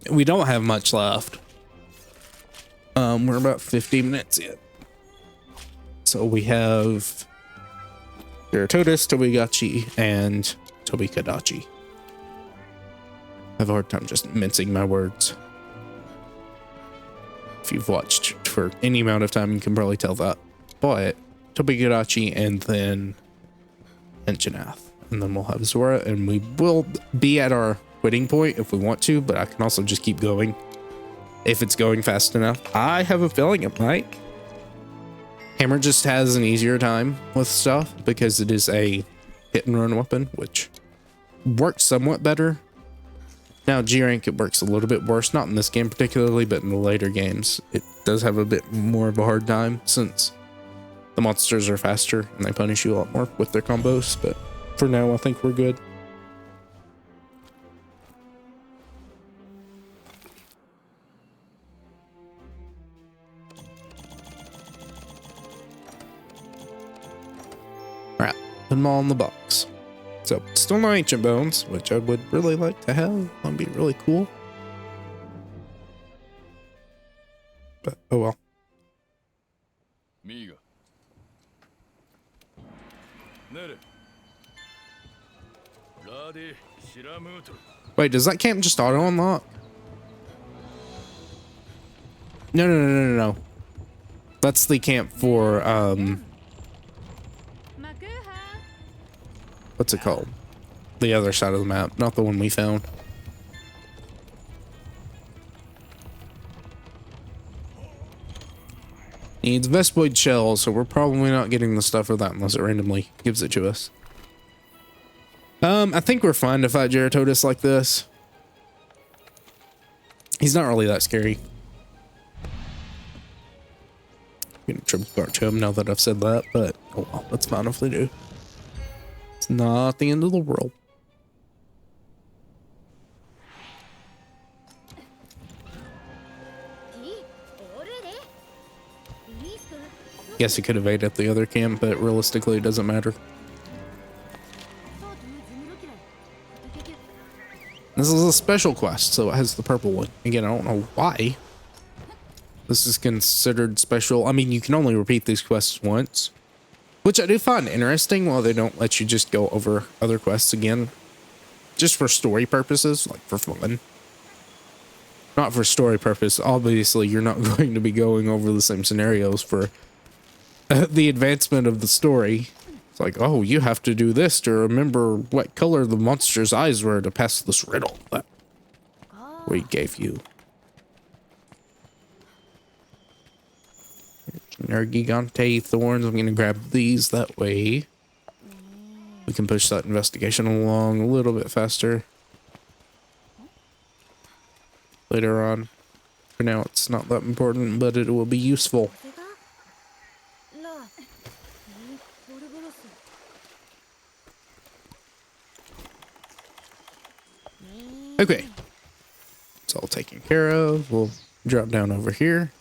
We don't have much left. We're about 50 minutes in. So we have Teratotus, Tobigachi, and Tobikadachi. I have a hard time just mincing my words. If you've watched for any amount of time, you can probably tell that. but Tobigarachi and then Enjanath. And then we'll have Zora, and we will be at our quitting point if we want to, but I can also just keep going if it's going fast enough. I have a feeling it might. Hammer just has an easier time with stuff because it is a hit and run weapon, which works somewhat better. Now G rank, it works a little bit worse, not in this game particularly, but in the later games it does have a bit more of a hard time since the monsters are faster and they punish you a lot more with their combos. But for now, I think we're good. Right, put them all in the box. So, still no ancient bones, which I would really like to have. That'd be really cool. But, oh well. Wait, does that camp just auto unlock? No. That's the camp for, what's it called? The other side of the map, not the one we found. Needs Vespoid shells, so we're probably not getting the stuff for that unless it randomly gives it to us. I think we're fine to fight Geratodus like this. He's not really that scary. I'm gonna triple guard to him now that I've said that, but oh well, that's fine if they do. It's not the end of the world. Guess he could have ate at the other camp, but realistically it doesn't matter. This is a special quest, so it has the purple one. Again, I don't know why this is considered special. I mean, you can only repeat these quests once, which I do find interesting while they don't let you just go over other quests again. Just for story purposes, like for fun. Not for story purpose. Obviously, you're not going to be going over the same scenarios for the advancement of the story. It's like, oh, you have to do this to remember what color the monster's eyes were to pass this riddle that we gave you. Nergigante thorns. I'm gonna grab these, that way we can push that investigation along a little bit faster later on. For now, it's not that important, but it will be useful. Okay, it's all taken care of. We'll drop down over here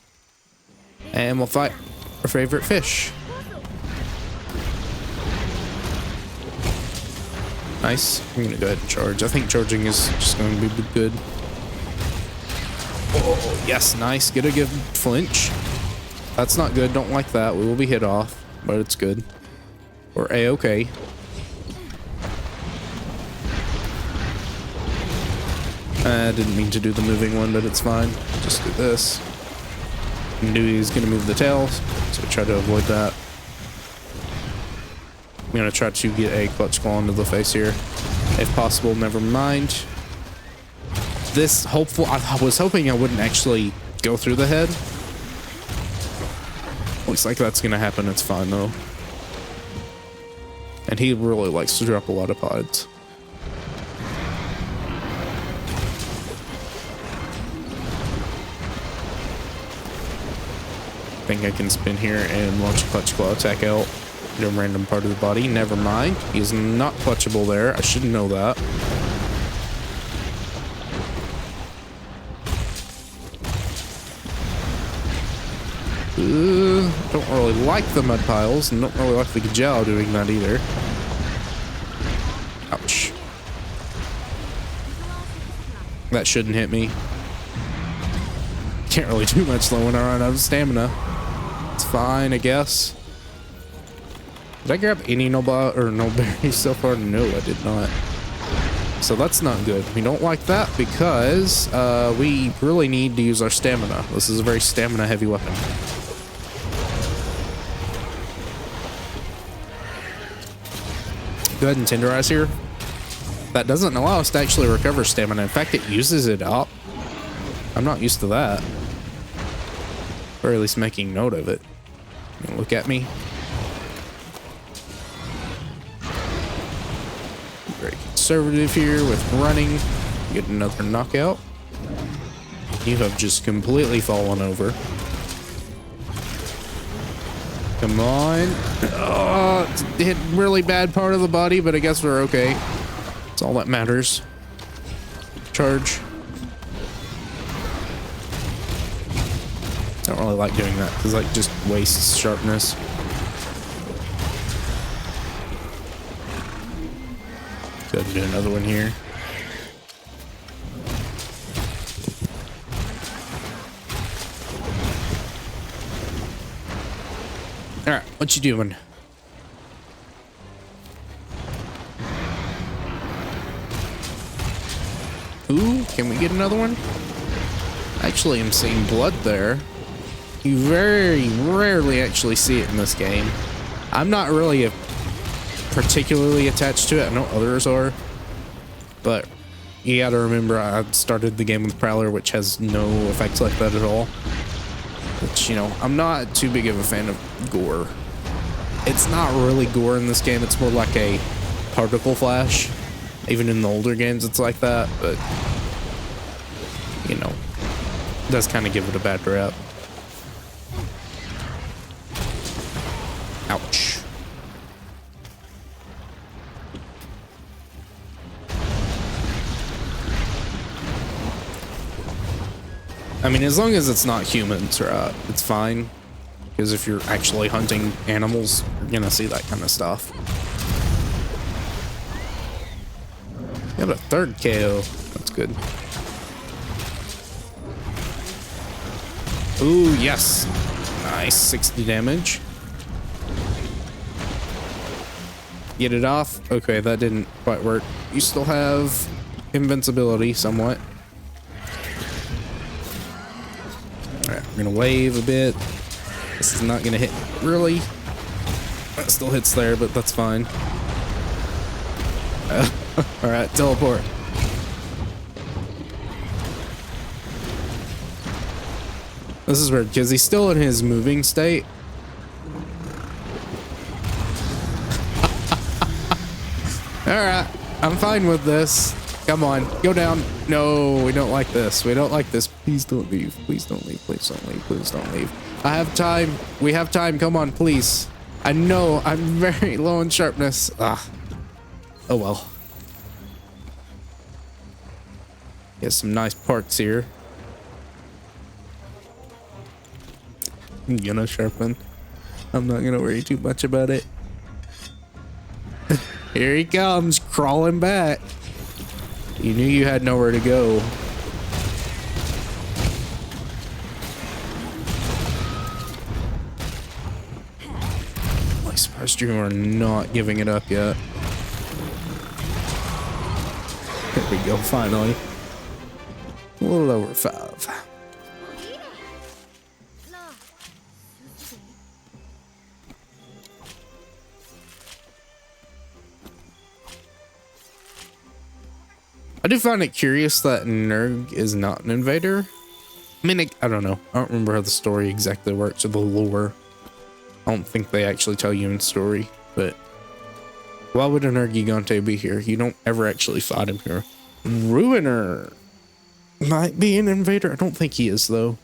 and we'll fight our favorite fish. Nice. I'm gonna go ahead and charge. I think charging is just going to be good. Oh, yes, nice. Get a good flinch. That's not good. Don't like that. We will be hit off, but it's good. We're A-okay. I didn't mean to do the moving one, but it's fine. Just do this. I knew he was going to move the tail, so try to avoid that. I'm going to try to get a clutch claw into the face here. If possible, never mind. This hopeful, I was hoping I wouldn't actually go through the head. Looks like that's going to happen. It's fine, though. And he really likes to drop a lot of pods. I think I can spin here and launch a clutch claw attack out at a random part of the body. Never mind. He is not clutchable there. I should know that. Don't really like the mud piles and don't really like the Gajal doing that either. Ouch. That shouldn't hit me. Can't really do much though when I run out of stamina. It's fine, I guess. Did I grab any no berries so far? No, I did not. So that's not good. We don't like that because we really need to use our stamina. This is a very stamina heavy weapon. Go ahead and tenderize here. That doesn't allow us to actually recover stamina. In fact, it uses it up. I'm not used to that. Or at least making note of it. Look at me. Very conservative here with running. Get another knockout. You have just completely fallen over. Come on. Oh, hit really bad part of the body, but I guess we're okay. That's all that matters. Charge. I don't really like doing that because like just wastes sharpness. Go ahead and do another one here. All right, what you doing? Ooh, can we get another one? Actually, I'm seeing blood there. You very rarely actually see it in this game. I'm not really particularly attached to it. I know others are, but you gotta remember I started the game with Prowler, which has no effects like that at all. Which, you know, I'm not too big of a fan of gore. It's not really gore in this game. It's more like a particle flash. Even in the older games, it's like that, but, you know, it does kind of give it a bad rep. Ouch. I mean, as long as it's not humans, right, it's fine. Because if you're actually hunting animals, you're gonna see that kind of stuff. You have a third KO. That's good. Ooh, yes. Nice, 60 damage. Get it off. Okay, that didn't quite work. You still have invincibility somewhat. Alright, we're gonna wave a bit. This is not gonna hit really. That still hits there, but that's fine. Alright, teleport. This is weird because he's still in his moving state. Alright, I'm fine with this. Come on, go down. No, we don't like this. We don't like this. Please don't leave. Please don't leave. Please don't leave. Please don't leave. I have time. We have time. Come on, please. I know I'm very low in sharpness. Ah. Oh well. Get some nice parts here. I'm gonna sharpen. I'm not gonna worry too much about it. Here he comes, crawling back. You knew you had nowhere to go. I'm surprised you are not giving it up yet. There we go, finally. A little over 5. I do find it curious that Nerg is not an invader. I mean, I don't know. I don't remember how the story exactly works or the lore. I don't think they actually tell you in story, but why would a Nerg Gigante be here? You don't ever actually fight him here. Ruiner might be an invader. I don't think he is, though.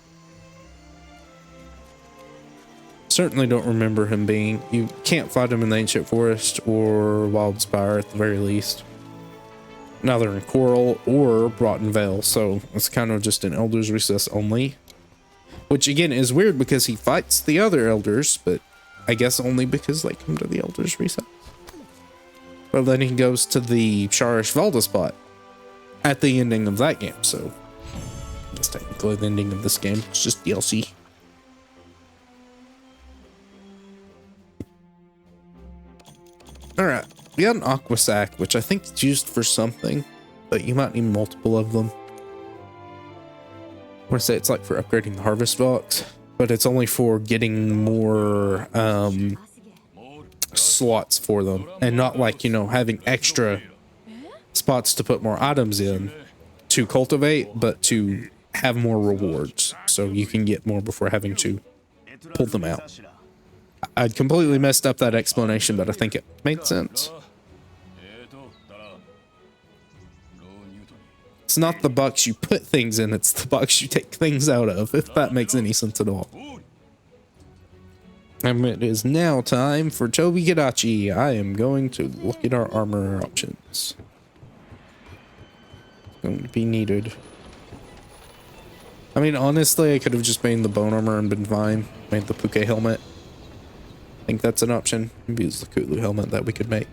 Certainly don't remember him being. You can't fight him in the Ancient Forest or Wildspire at the very least. Now they're in Coral or Broughton Vale, so it's kind of just an Elder's Recess only. Which again is weird because he fights the other Elders, but I guess only because they come to the Elder's Recess. Well, then he goes to the Sharish Valda spot at the ending of that game, so that's technically the ending of this game. It's just DLC. Alright. We got an Aqua Sack, which I think is used for something, but you might need multiple of them. I want to say it's like for upgrading the Harvest Box, but it's only for getting more slots for them, and not like, you know, having extra spots to put more items in to cultivate, but to have more rewards so you can get more before having to pull them out. I'd completely messed up that explanation, but I think it made sense. It's not the box you put things in, it's the box you take things out of, if that makes any sense at all. And it is now time for Toby Kadachi. I am going to look at our armor options. Going to be needed. I mean, honestly, I could have just made the bone armor and been fine. Made the Puke helmet. I think that's an option. Maybe it's the Kulu helmet that we could make.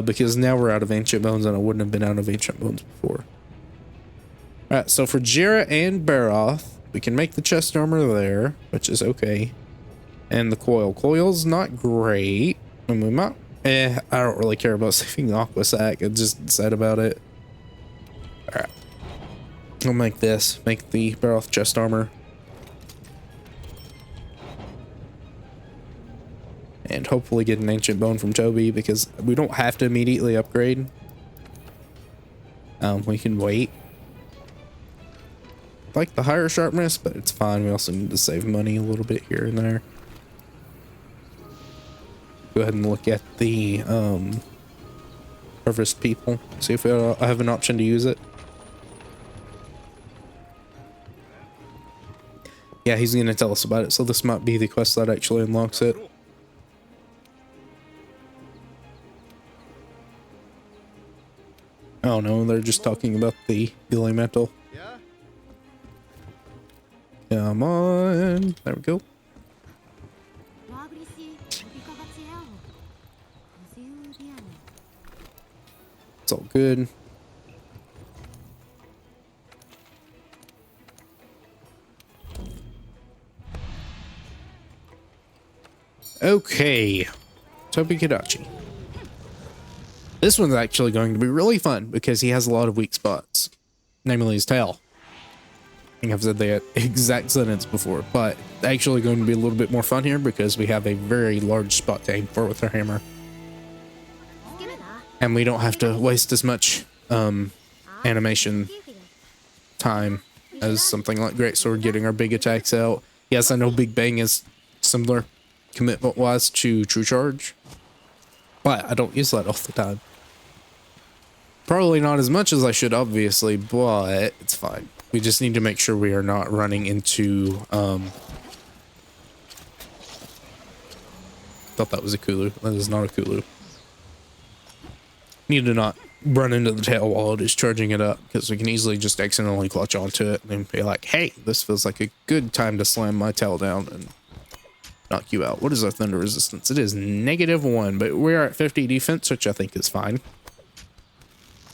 Because now we're out of ancient bones, and I wouldn't have been out of ancient bones before. Alright, so for Jira and Baroth, we can make the chest armor there, which is okay. And the coil. Coil's not great. And we might... I don't really care about saving the Aqua Sac. I just said about it. Alright. I'll make this. Make the Baroth chest armor. And hopefully get an ancient bone from Toby, because we don't have to immediately upgrade. We can wait. Like the higher sharpness, but it's fine. We also need to save money a little bit here and there. Go ahead and look at the harvest people. See if I have an option to use it. Yeah, he's going to tell us about it, so this might be the quest that actually unlocks it. Oh no, they're just talking about the elemental. Come on. There we go. It's all good. Okay. Toby Kadachi. This one's actually going to be really fun because he has a lot of weak spots. Namely his tail. I think I've said that exact sentence before, but actually going to be a little bit more fun here because we have a very large spot to aim for with our hammer. And we don't have to waste as much animation time as something like Greatsword getting our big attacks out. Yes, I know Big Bang is similar commitment-wise to True Charge, but I don't use that all the time. Probably not as much as I should, obviously, but it's fine. We just need to make sure we are not running into... thought that was a Kulu. That is not a Kulu. Need to not run into the tail while it is charging it up, because we can easily just accidentally clutch onto it and be like, hey, this feels like a good time to slam my tail down and knock you out. What is our thunder resistance? It is -1, but we're at 50 defense, which I think is fine.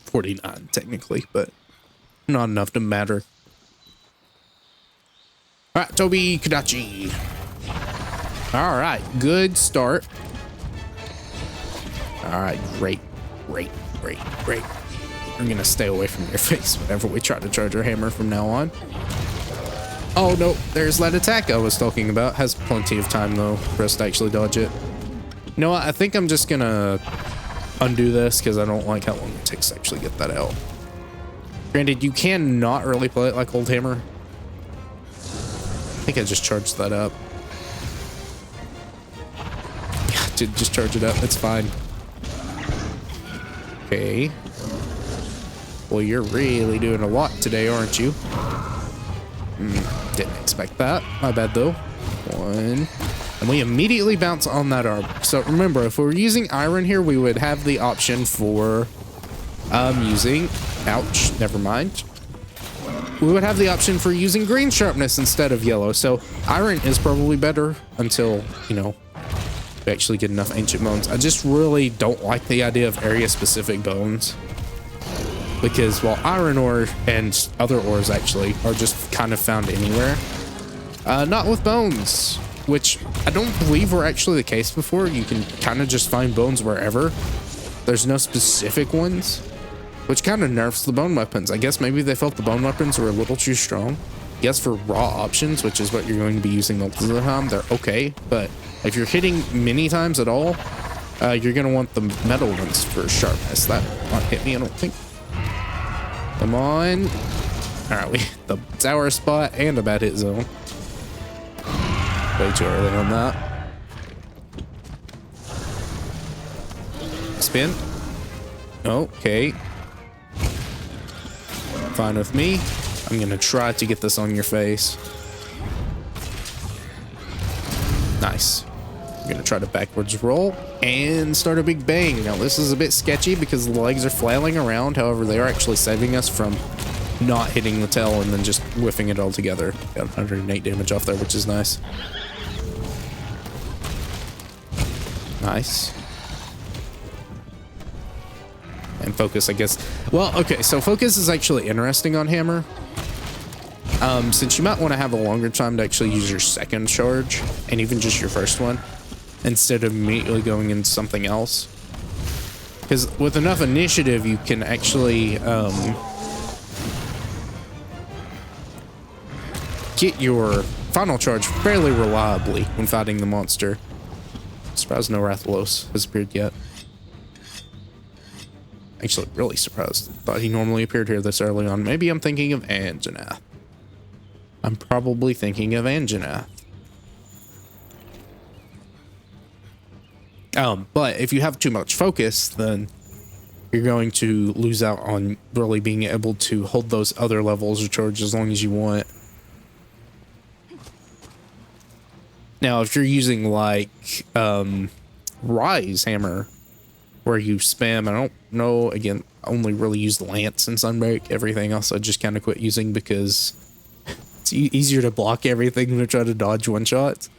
49 technically, but not enough to matter. All right, Toby Kadachi. All right, good start. All right, great. We're gonna stay away from your face whenever we try to charge our hammer from now on. Oh no, there's that attack I was talking about. Has plenty of time though for us to actually dodge it. You know what? I think I'm just gonna undo this because I don't like how long it takes to actually get that out. Granted, you can not really play it like Old Hammer. I think I just charged that up. Yeah, did just charge it up. It's fine. Okay. Well, you're really doing a lot today, aren't you? Didn't expect that. My bad, though. 1. And we immediately bounce on that arm. So remember, if we were using iron here, we would have the option for using... Ouch, never mind. We would have the option for using green sharpness instead of yellow. So iron is probably better until, you know, we actually get enough ancient bones. I just really don't like the idea of area-specific bones. Because while iron ore and other ores actually are just kind of found anywhere, not with bones, which I don't believe were actually the case before. You can kind of just find bones wherever. There's no specific ones, which kind of nerfs the bone weapons. I guess maybe they felt the bone weapons were a little too strong. Yes, for raw options, which is what you're going to be using most of the time, they're okay. But if you're hitting many times at all, you're going to want the metal ones for sharpness. That will not hit me, I don't think. Come on. All right, we hit the tower spot and a bad hit zone. Way too early on that. Spin. Okay. Fine with me. I'm going to try to get this on your face. Nice. I'm going to try to backwards roll and start a big bang. Now, this is a bit sketchy because the legs are flailing around. However, they are actually saving us from not hitting the tail and then just whiffing it all together. Got 108 damage off there, which is nice. Nice. And focus, I guess. Well, okay, so focus is actually interesting on hammer. Since you might want to have a longer time to actually use your second charge and even just your first one instead of immediately going into something else. Because with enough initiative, you can actually get your final charge fairly reliably when fighting the monster. Surprised no Rathalos has appeared yet. Actually, really surprised. Thought he normally appeared here this early on. Maybe I'm thinking of Anjanath. I'm probably thinking of Anjanath. But if you have too much focus, then you're going to lose out on really being able to hold those other levels of charge as long as you want. Now, if you're using like Rise Hammer, where you spam, I don't know, again, I only really use Lance and Sunbreak. Everything else I just kind of quit using because it's easier to block everything than to try to dodge one-shots.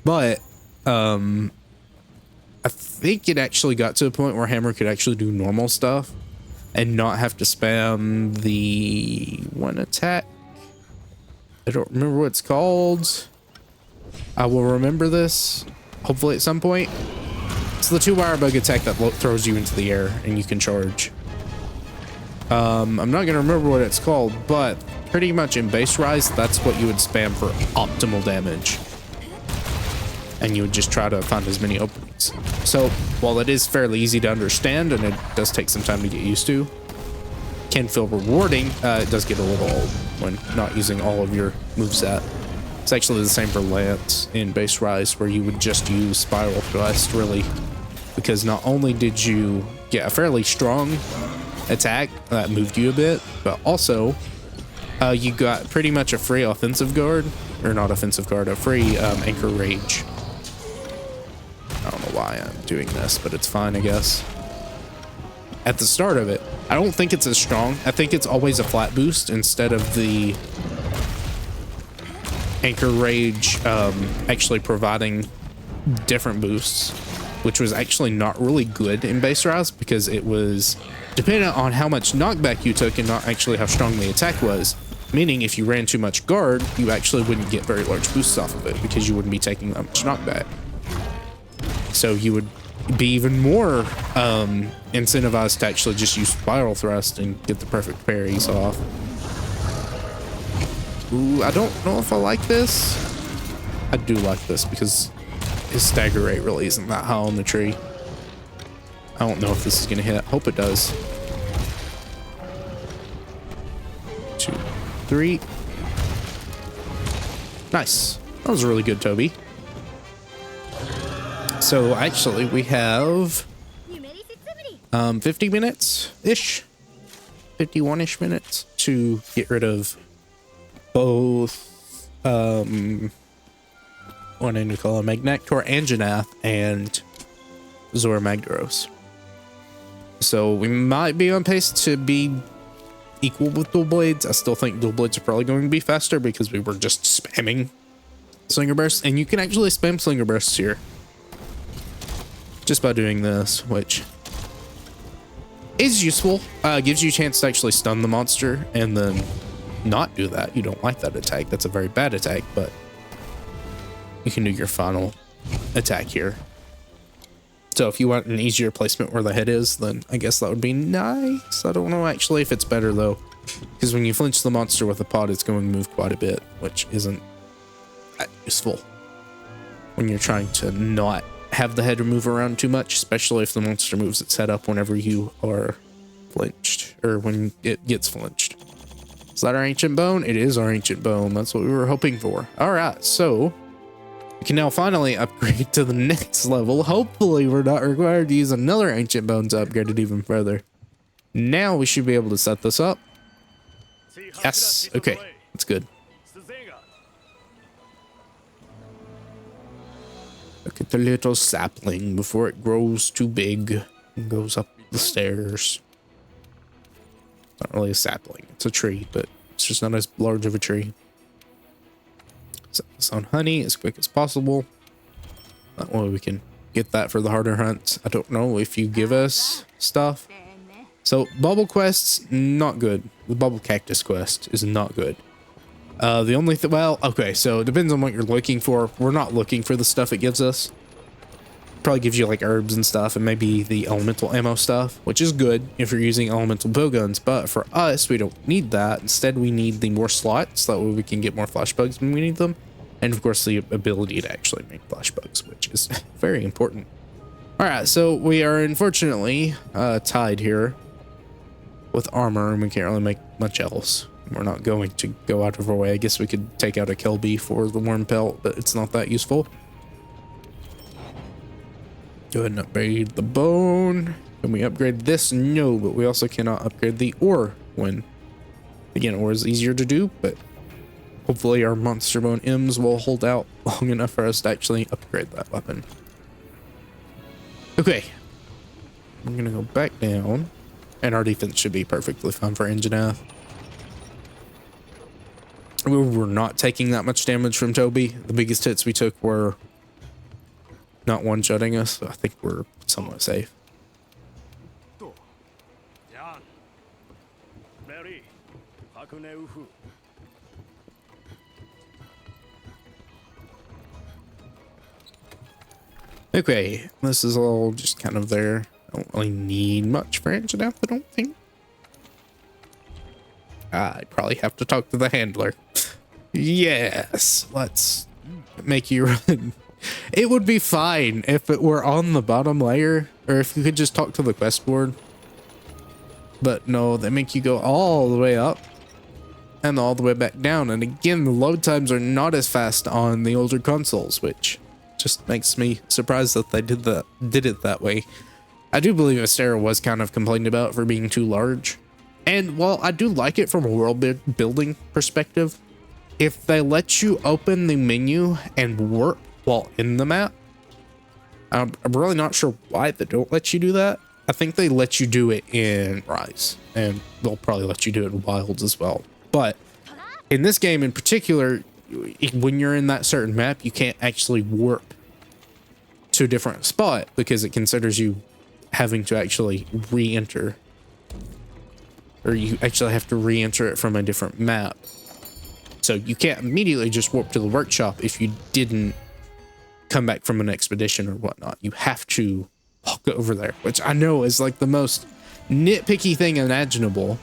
But I think it actually got to a point where Hammer could actually do normal stuff and not have to spam the one attack. I don't remember what it's called. I will remember this, hopefully at some point. It's the 2-wire bug attack that throws you into the air and you can charge. I'm not going to remember what it's called, but pretty much in base Rise, that's what you would spam for optimal damage. And you would just try to find as many openings. So, while it is fairly easy to understand, and it does take some time to get used to, can feel rewarding, it does get a little old when not using all of your moveset. It's actually the same for Lance in base Rise, where you would just use Spiral Thrust, really, because not only did you get a fairly strong attack that moved you a bit, but also you got pretty much a free offensive guard, or not offensive guard, a free Anchor Rage. I don't know why I'm doing this, but it's fine, I guess. At the start of it, I don't think it's as strong. I think it's always a flat boost instead of the Anchor Rage actually providing different boosts, which was actually not really good in base Rise because it was dependent on how much knockback you took and not actually how strong the attack was. Meaning if you ran too much guard, you actually wouldn't get very large boosts off of it because you wouldn't be taking that much knockback. So you would be even more incentivized to actually just use Spiral Thrust and get the perfect parries off. Ooh, I don't know if I like this. I do like this because his stagger rate really isn't that high on the tree. I don't know if this is going to hit. Hope it does. 2, 3. Nice. That was really good, Toby. So actually we have 50 minutes-ish. 51-ish minutes to get rid of both what I need to call him, Magnactor Anjanath and Zora Magdaros. So we might be on pace to be equal with Dual Blades. I still think Dual Blades are probably going to be faster because we were just spamming Slinger Bursts, and you can actually spam Slinger Bursts here just by doing this, which is useful. Gives you a chance to actually stun the monster and then not do that. You don't like that attack. That's a very bad attack, but you can do your final attack here. So if you want an easier placement where the head is, then I guess that would be nice. I don't know actually if it's better though. Because when you flinch the monster with a pod, it's going to move quite a bit, which isn't that useful when you're trying to not have the head move around too much, especially if the monster moves its head up whenever you are flinched, or when it gets flinched. Is that our ancient bone? It is our ancient bone. That's what we were hoping for. All right, so we can now finally upgrade to the next level. Hopefully we're not required to use another ancient bone to upgrade it even further. Now we should be able to set this up. Yes, okay, that's good. Look at the little sapling before it grows too big and goes up the stairs. Not really a sapling, it's a tree, but it's just not as large of a tree. Set this on honey as quick as possible. That way we can get that for the harder hunts. I don't know if you give us stuff. So bubble quests, not good. The bubble cactus quest is not good. The only thing, well, okay, so it depends on what you're looking for. We're not looking for the stuff it gives us. Probably gives you like herbs and stuff, and maybe the elemental ammo stuff, which is good if you're using elemental bow guns. But for us, we don't need that. Instead, we need the more slots. That way we can get more flash bugs when we need them. And of course, the ability to actually make flash bugs, which is very important. All right, so we are unfortunately tied here with armor, and we can't really make much else. We're not going to go out of our way. I guess we could take out a Kelby for the worm pelt, but it's not that useful. Go ahead and upgrade the bone. Can we upgrade this? No, but we also cannot upgrade the ore when, again, ore is easier to do, but hopefully our monster bone M's will hold out long enough for us to actually upgrade that weapon. Okay. I'm gonna go back down, and our defense should be perfectly fine for engine F. We were not taking that much damage from Toby. The biggest hits we took were not one-shotting us, so I think we're somewhat safe. Okay, this is all just kind of there. Don't really need much for engine F, I don't think. I probably have to talk to the handler. Yes, let's make you run. It would be fine if it were on the bottom layer, or if you could just talk to the quest board. But no, they make you go all the way up and all the way back down. And again, the load times are not as fast on the older consoles, which just makes me surprised that they did it that way. I do believe Astera was kind of complained about for being too large. And while I do like it from a world building perspective, if they let you open the menu and warp while in the map, I'm really not sure why they don't let you do that. I think they let you do it in Rise, and they'll probably let you do it in Wilds as well. But in this game in particular, when you're in that certain map, you can't actually warp to a different spot because it considers you having to actually re-enter. Or you actually have to re-enter it from a different map. So you can't immediately just warp to the workshop if you didn't come back from an expedition or whatnot. You have to walk over there, which I know is like the most nitpicky thing imaginable.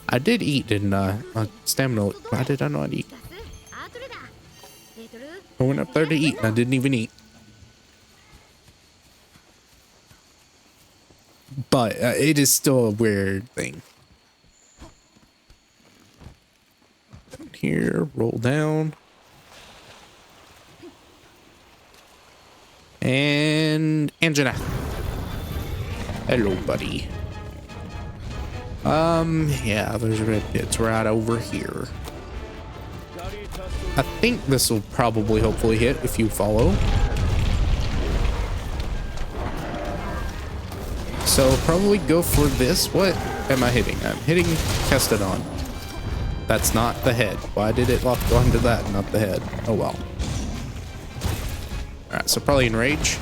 I did eat, didn't I? Stamina. Why did I not eat? I went up there to eat and I didn't even eat. But it is still a weird thing. Down here, roll down. And Angela. Hello, buddy. Yeah, there's red bits right over here. I think this will probably hopefully hit if you follow. So probably go for this. What am I hitting? I'm hitting Kestodon. That's not the head. Why did it lock onto that, not the head? Oh well. Alright, so probably Enrage.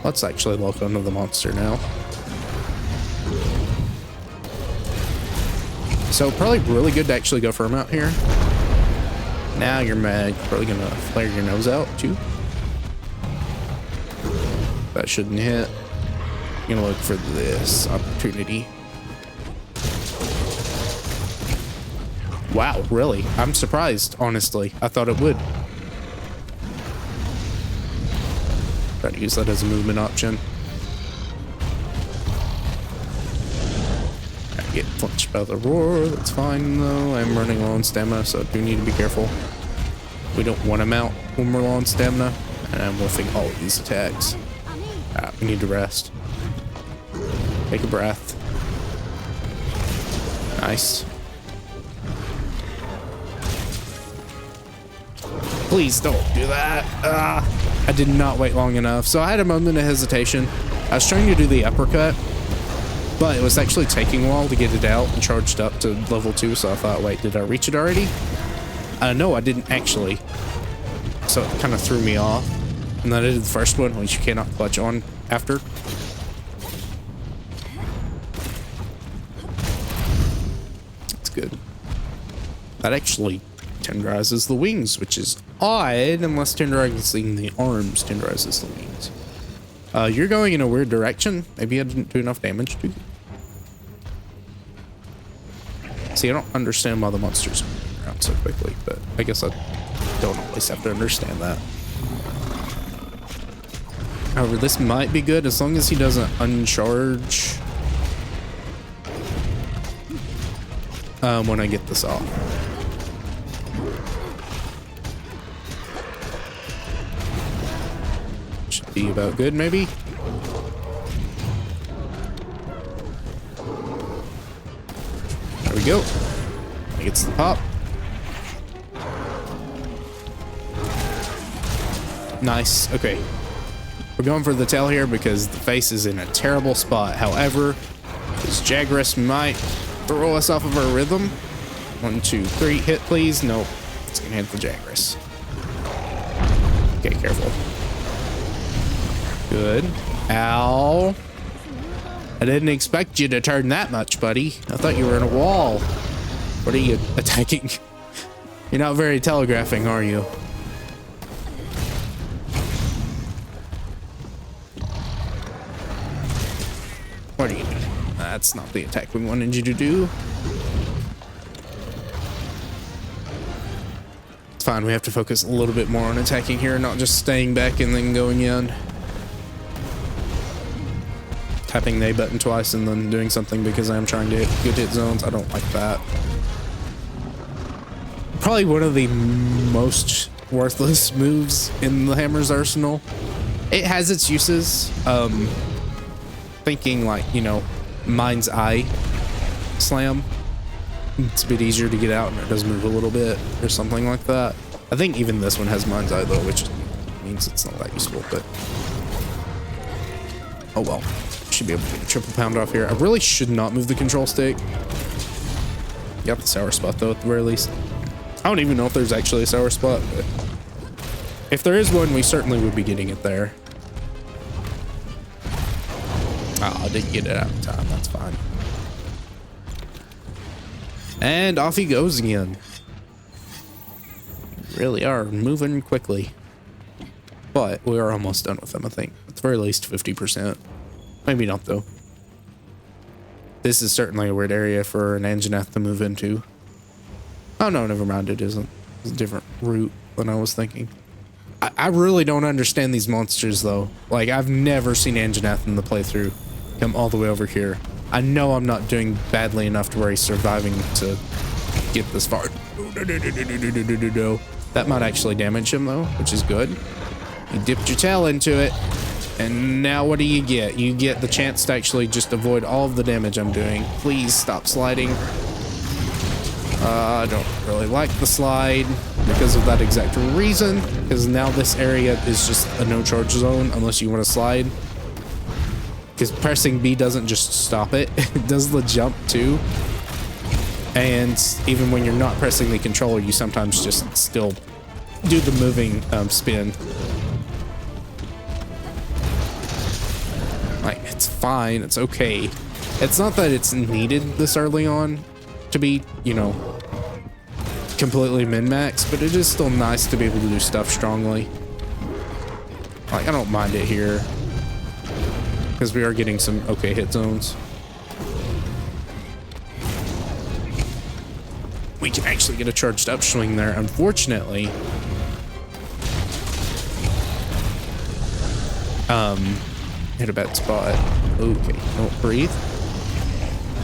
Let's actually lock onto the monster now. So probably really good to actually go for him out here. Now you're mad. You're probably gonna flare your nose out too. That shouldn't hit. I'm gonna look for this opportunity. Wow, really? I'm surprised, honestly. I thought it would. Try to use that as a movement option. I get flinched by the roar. That's fine, though. I'm running low on stamina, so I do need to be careful. We don't want to mount when we're low on stamina. And I'm wolfing all of these attacks. We need to rest. Take a breath. Nice. Please don't do that. I did not wait long enough. So I had a moment of hesitation. I was trying to do the uppercut, but it was actually taking a while to get it out and charged up to level 2. So I thought, wait, did I reach it already? No, I didn't actually. So it kind of threw me off. And then I did the first one, which you cannot clutch on after. That's good. That actually tenderizes the wings, which is odd unless tenderizing the arms tenderizes the wings. You're going in a weird direction. Maybe I didn't do enough damage to you. See, I don't understand why the monsters are moving around so quickly, but I guess I don't always have to understand that. However, this might be good as long as he doesn't uncharge when I get this off. Should be about good, maybe. There we go. He gets the pop. Nice. Okay. We're going for the tail here because the face is in a terrible spot. However, this Jagras might throw us off of our rhythm. 1, 2, 3. Hit, please. Nope. It's going to hit the Jagras. Okay, careful. Good. Ow. I didn't expect you to turn that much, buddy. I thought you were in a wall. What are you attacking? You're not very telegraphing, are you? What are you doing? That's not the attack we wanted you to do. It's fine. We have to focus a little bit more on attacking here, not just staying back and then going in. Tapping the A button twice and then doing something because I'm trying to hit good hit zones. I don't like that. Probably one of the most worthless moves in the Hammer's arsenal. It has its uses. Thinking like, you know, Mind's Eye slam. It's a bit easier to get out and it does move a little bit or something like that. I think even this one has Mind's Eye though, which means it's not that useful, but oh well. Should be able to get a triple pound off here. I really should not move the control stick. Got the sour spot though at the very least. I don't even know if there's actually a sour spot, but if there is one, we certainly would be getting it there. Oh, I didn't get it out in time. That's fine. And off he goes again. Really are moving quickly. But we are almost done with them, I think. At the very least 50%. Maybe not, though. This is certainly a weird area for an Anjanath to move into. Oh, no, never mind. It isn't. It's a different route than I was thinking. I really don't understand these monsters, though. Like, I've never seen Anjanath in the playthrough come all the way over here. I know I'm not doing badly enough to where he's surviving to get this far. That might actually damage him, though, which is good. You dipped your tail into it, and now what do you get? You get the chance to actually just avoid all of the damage I'm doing. Please stop sliding. I don't really like the slide because of that exact reason, because now this area is just a no charge zone unless you want to slide. Because pressing B doesn't just stop it, it does the jump too. And even when you're not pressing the controller, you sometimes just still do the moving spin. Like, it's fine, it's okay. It's not that it's needed this early on to be, you know, completely min-max, but it is still nice to be able to do stuff strongly. Like, I don't mind it here, because we are getting some okay hit zones. we can actually get a charged upswing there. Unfortunately, hit a bad spot. Okay, don't breathe.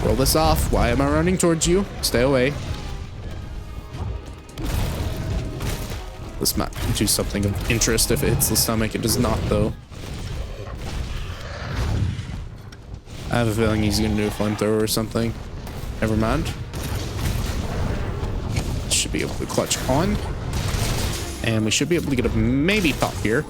Roll this off. Why am I running towards you? Stay away. This might do something of interest if it hits the stomach. It does not, though. I have a feeling he's gonna do a flamethrower or something. Never mind. Should be able to clutch on. And we should be able to get a maybe pop here.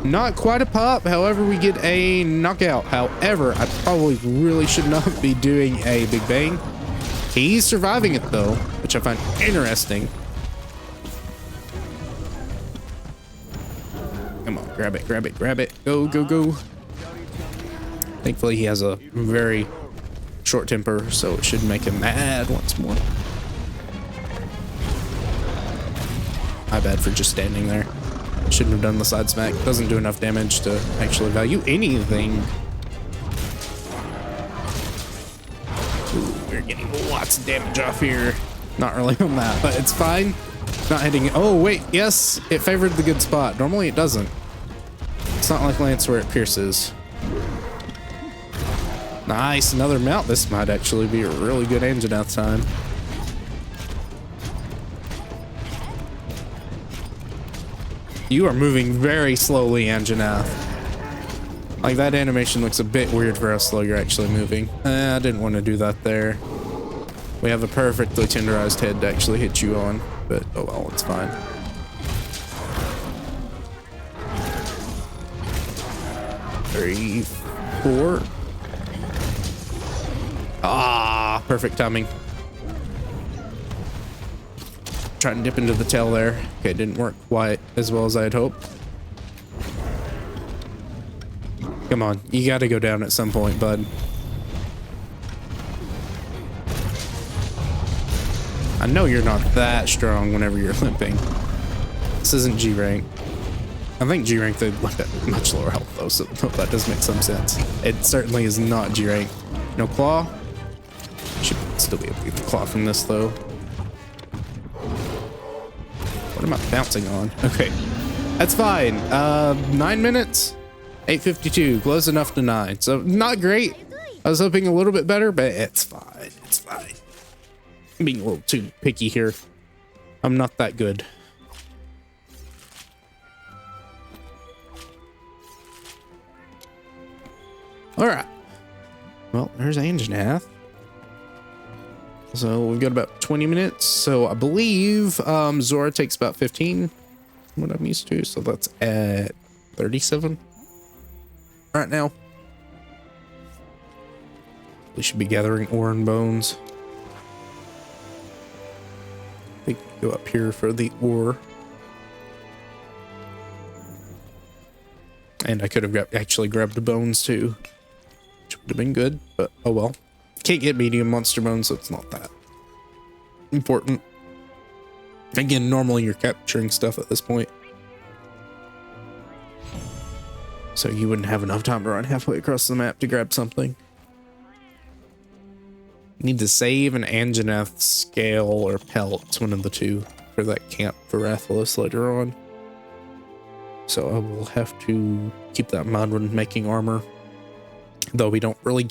Not quite a pop, however, we get a knockout. However, I probably really should not be doing a Big Bang. He's surviving it, though, which I find interesting. Come on, grab it, grab it, grab it. Go, go, go. Thankfully, he has a very short temper, so it should make him mad once more. My bad for just standing there. Shouldn't have done the side smack. Doesn't do enough damage to actually value anything. Ooh, we're getting lots of damage off here. Not really on that, but it's fine. Not hitting it. Oh, wait. Yes, it favored the good spot. Normally it doesn't. It's not like Lance where it pierces. Nice. Another mount. This might actually be a really good engine out time. You are moving very slowly, Anjanath. Like, that animation looks a bit weird for how slow you're actually moving. I didn't want to do that there. We have a perfectly tenderized head to actually hit you on, but oh well, it's fine. Three, four. Ah, perfect timing. Try and dip into the tail there. Okay, it didn't work quite as well as I had hoped. Come on, you gotta go down at some point, bud. I know you're not that strong whenever you're limping. This isn't G rank. I think G rank they'd limp at much lower health though, so that does make some sense. It certainly is not G rank. No claw. Should still be able to get the claw from this though. What am I bouncing on? Okay, that's fine. 9 minutes, 8:52, close enough to 9. So not great. I was hoping a little bit better, but it's fine. It's fine. I'm being a little too picky here. I'm not that good. All right. Well, there's Anjanath. So we've got about 20 minutes. So I believe Zora takes about 15, what I'm used to. So that's at 37 right now. We should be gathering ore and bones. I think we go up here for the ore. And I could have actually grabbed the bones too, which would have been good, but oh well. Can't get medium monster bones, so it's not that important. Again, normally you're capturing stuff at this point, so you wouldn't have enough time to run halfway across the map to grab something. Need to save an Anjanath scale or pelt, one of the two, for that camp for Rathalos later on. So I will have to keep that in mind when making armor, though we don't really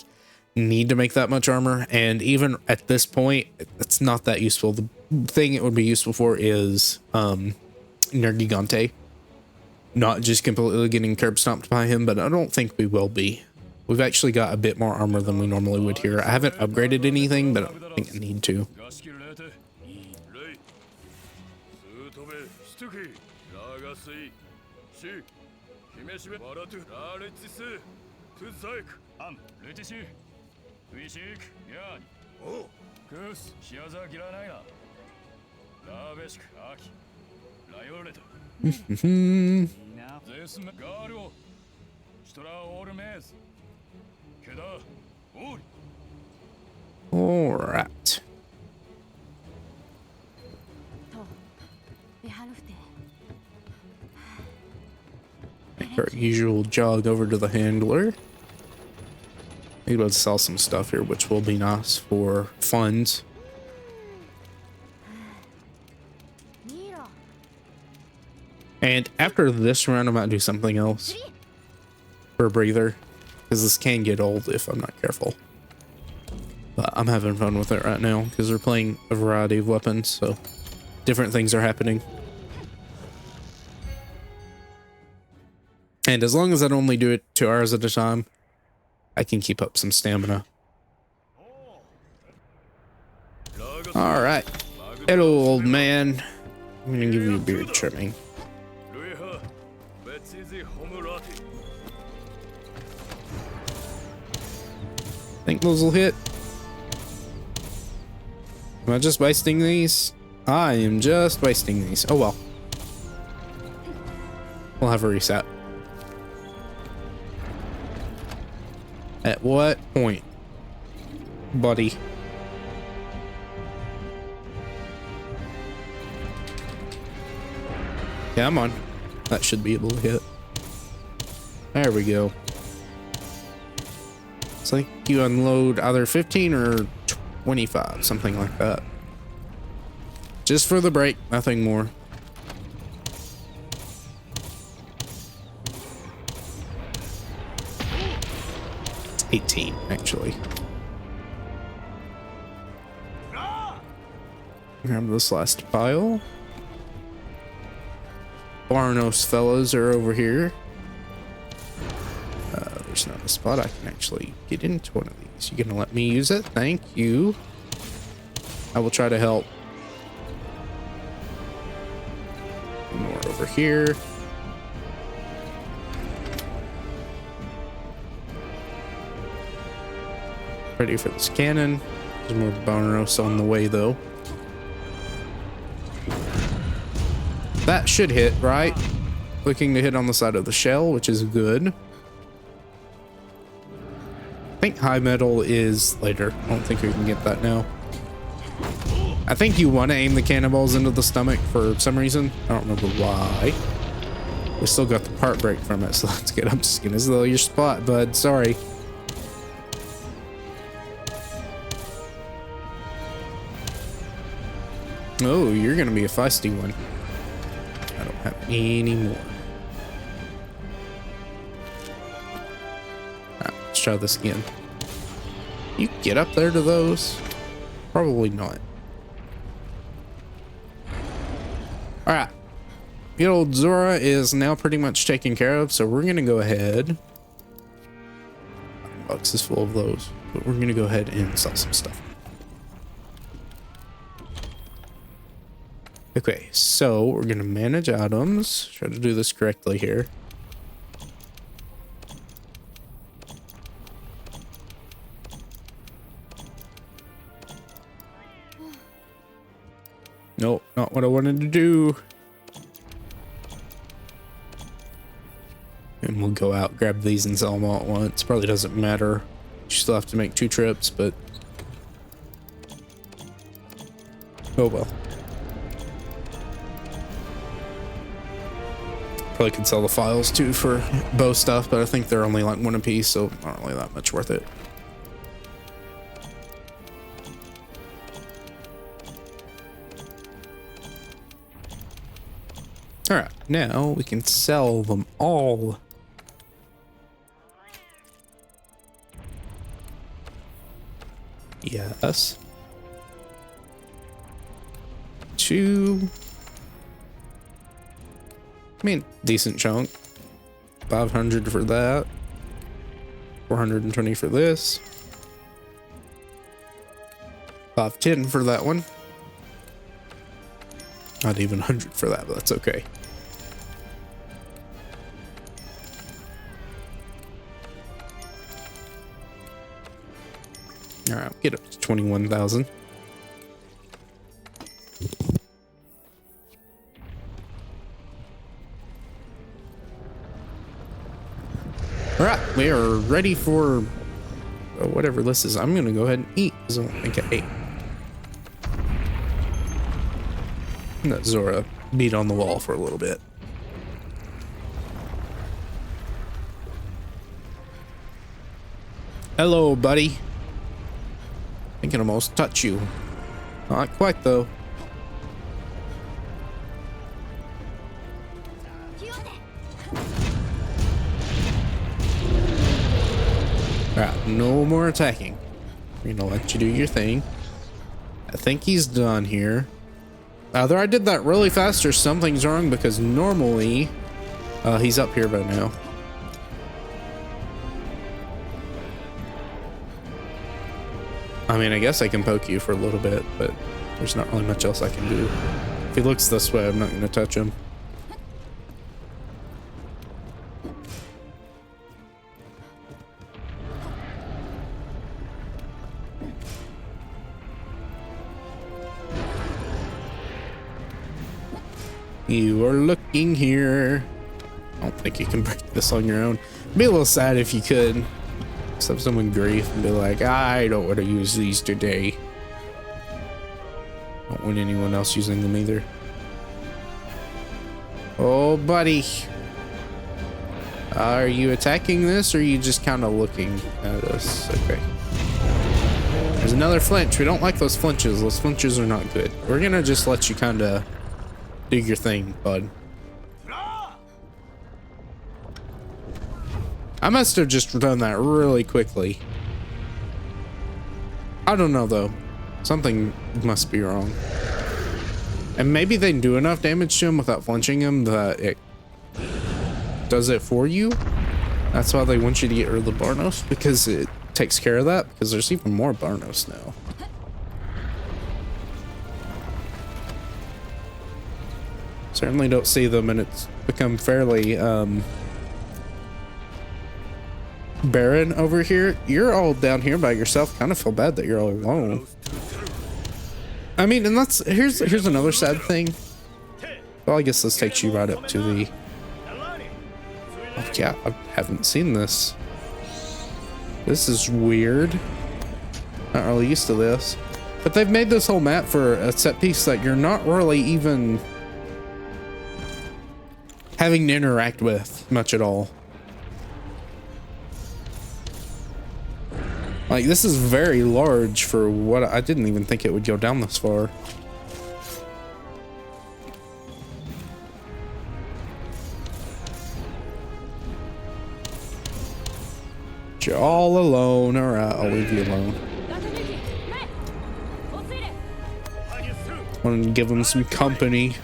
need to make that much armor, and even at this point it's not that useful. The thing it would be useful for is Nergigante, not just completely getting curb stomped by him, but I don't think we will be. We've actually got a bit more armor than we normally would here. I haven't upgraded anything, but I don't think I need to. All right. Make our usual jog over to the handler. Maybe let's sell some stuff here, which will be nice for funds. And after this round, I might do something else for a breather, because this can get old if I'm not careful. But I'm having fun with it right now because we're playing a variety of weapons, so different things are happening. And as long as I only do it 2 hours at a time, I can keep up some stamina. All right. Hello, old man. I'm gonna give you a beard trimming. Think those will hit? Am I just wasting these? I am just wasting these. Oh well. We'll have a reset. At what point, buddy? Come on. That should be able to hit. There we go. It's like you unload either 15 or 25, something like that. Just for the break, nothing more. It's 18, actually. Grab this last pile. Barnos fellas are over here. There's not a spot I can actually get into one of these. You gonna let me use it? Thank you. I will try to help. More over here. Ready for this cannon. There's more Barnos on the way though. That should hit, right? Looking to hit on the side of the shell, which is good. I think high metal is later. I don't think we can get that now. I think you want to aim the cannonballs into the stomach for some reason. I don't remember why. We still got the part break from it, so that's good. I'm just gonna slow your spot, bud. Sorry. Oh, you're gonna be a feisty one. I don't have any more. Alright, let's try this again. You get up there to those? Probably not. Alright. Good old Zora is now pretty much taken care of, so we're gonna go ahead. Box is full of those, but we're gonna go ahead and sell some stuff. Okay, so we're gonna manage items. Try to do this correctly here. Nope, not what I wanted to do. And we'll go out, grab these and sell them all at once. Probably doesn't matter. You still have to make 2 trips, but oh well. Probably could sell the files too for bow stuff, but I think they're only like 1 a piece, so not really that much worth it. All right, now we can sell them all. Yes. 2. I mean, decent chunk. 500 for that. 420 for this. 510 for that one. Not even 100 for that, but that's okay. All right, get up to 21,000. All right, we are ready for whatever this is. I'm gonna go ahead and eat because I don't think I ate. Let Zora beat on the wall for a little bit. Hello, buddy. I can almost touch you. Not quite, though. Alright, no more attacking. We're gonna let you do your thing. I think he's done here. Either I did that really fast or something's wrong, because normally he's up here by now. I mean, I guess I can poke you for a little bit, but there's not really much else I can do. If he looks this way, I'm not going to touch him. You are looking here. I don't think you can break this on your own. It'd be a little sad if you could. Just have someone grief and be like, I don't want to use these today. Don't want anyone else using them either. Oh, buddy. Are you attacking this, or are you just kind of looking at us? Okay. There's another flinch. We don't like those flinches. Those flinches are not good. We're gonna just let you kind of do your thing, bud. I must have just done that really quickly. I don't know though. Something must be wrong. And maybe they do enough damage to him without flinching him that it does it for you. That's why they want you to get rid of the Barnos, because it takes care of that, because there's even more Barnos now. Certainly don't see them, and it's become fairly barren over here. You're all down here by yourself. Kind of feel bad that you're all alone. I mean, and that's here's another sad thing. Well, I guess this takes you right up to the. Oh, yeah, I haven't seen this. This is weird. Not really used to this, but they've made this whole map for a set piece that you're not really even having to interact with much at all. Like, this is very large for what I didn't even think it would go down this far. You're all alone. All right, I'll leave you alone. Want to give them some company,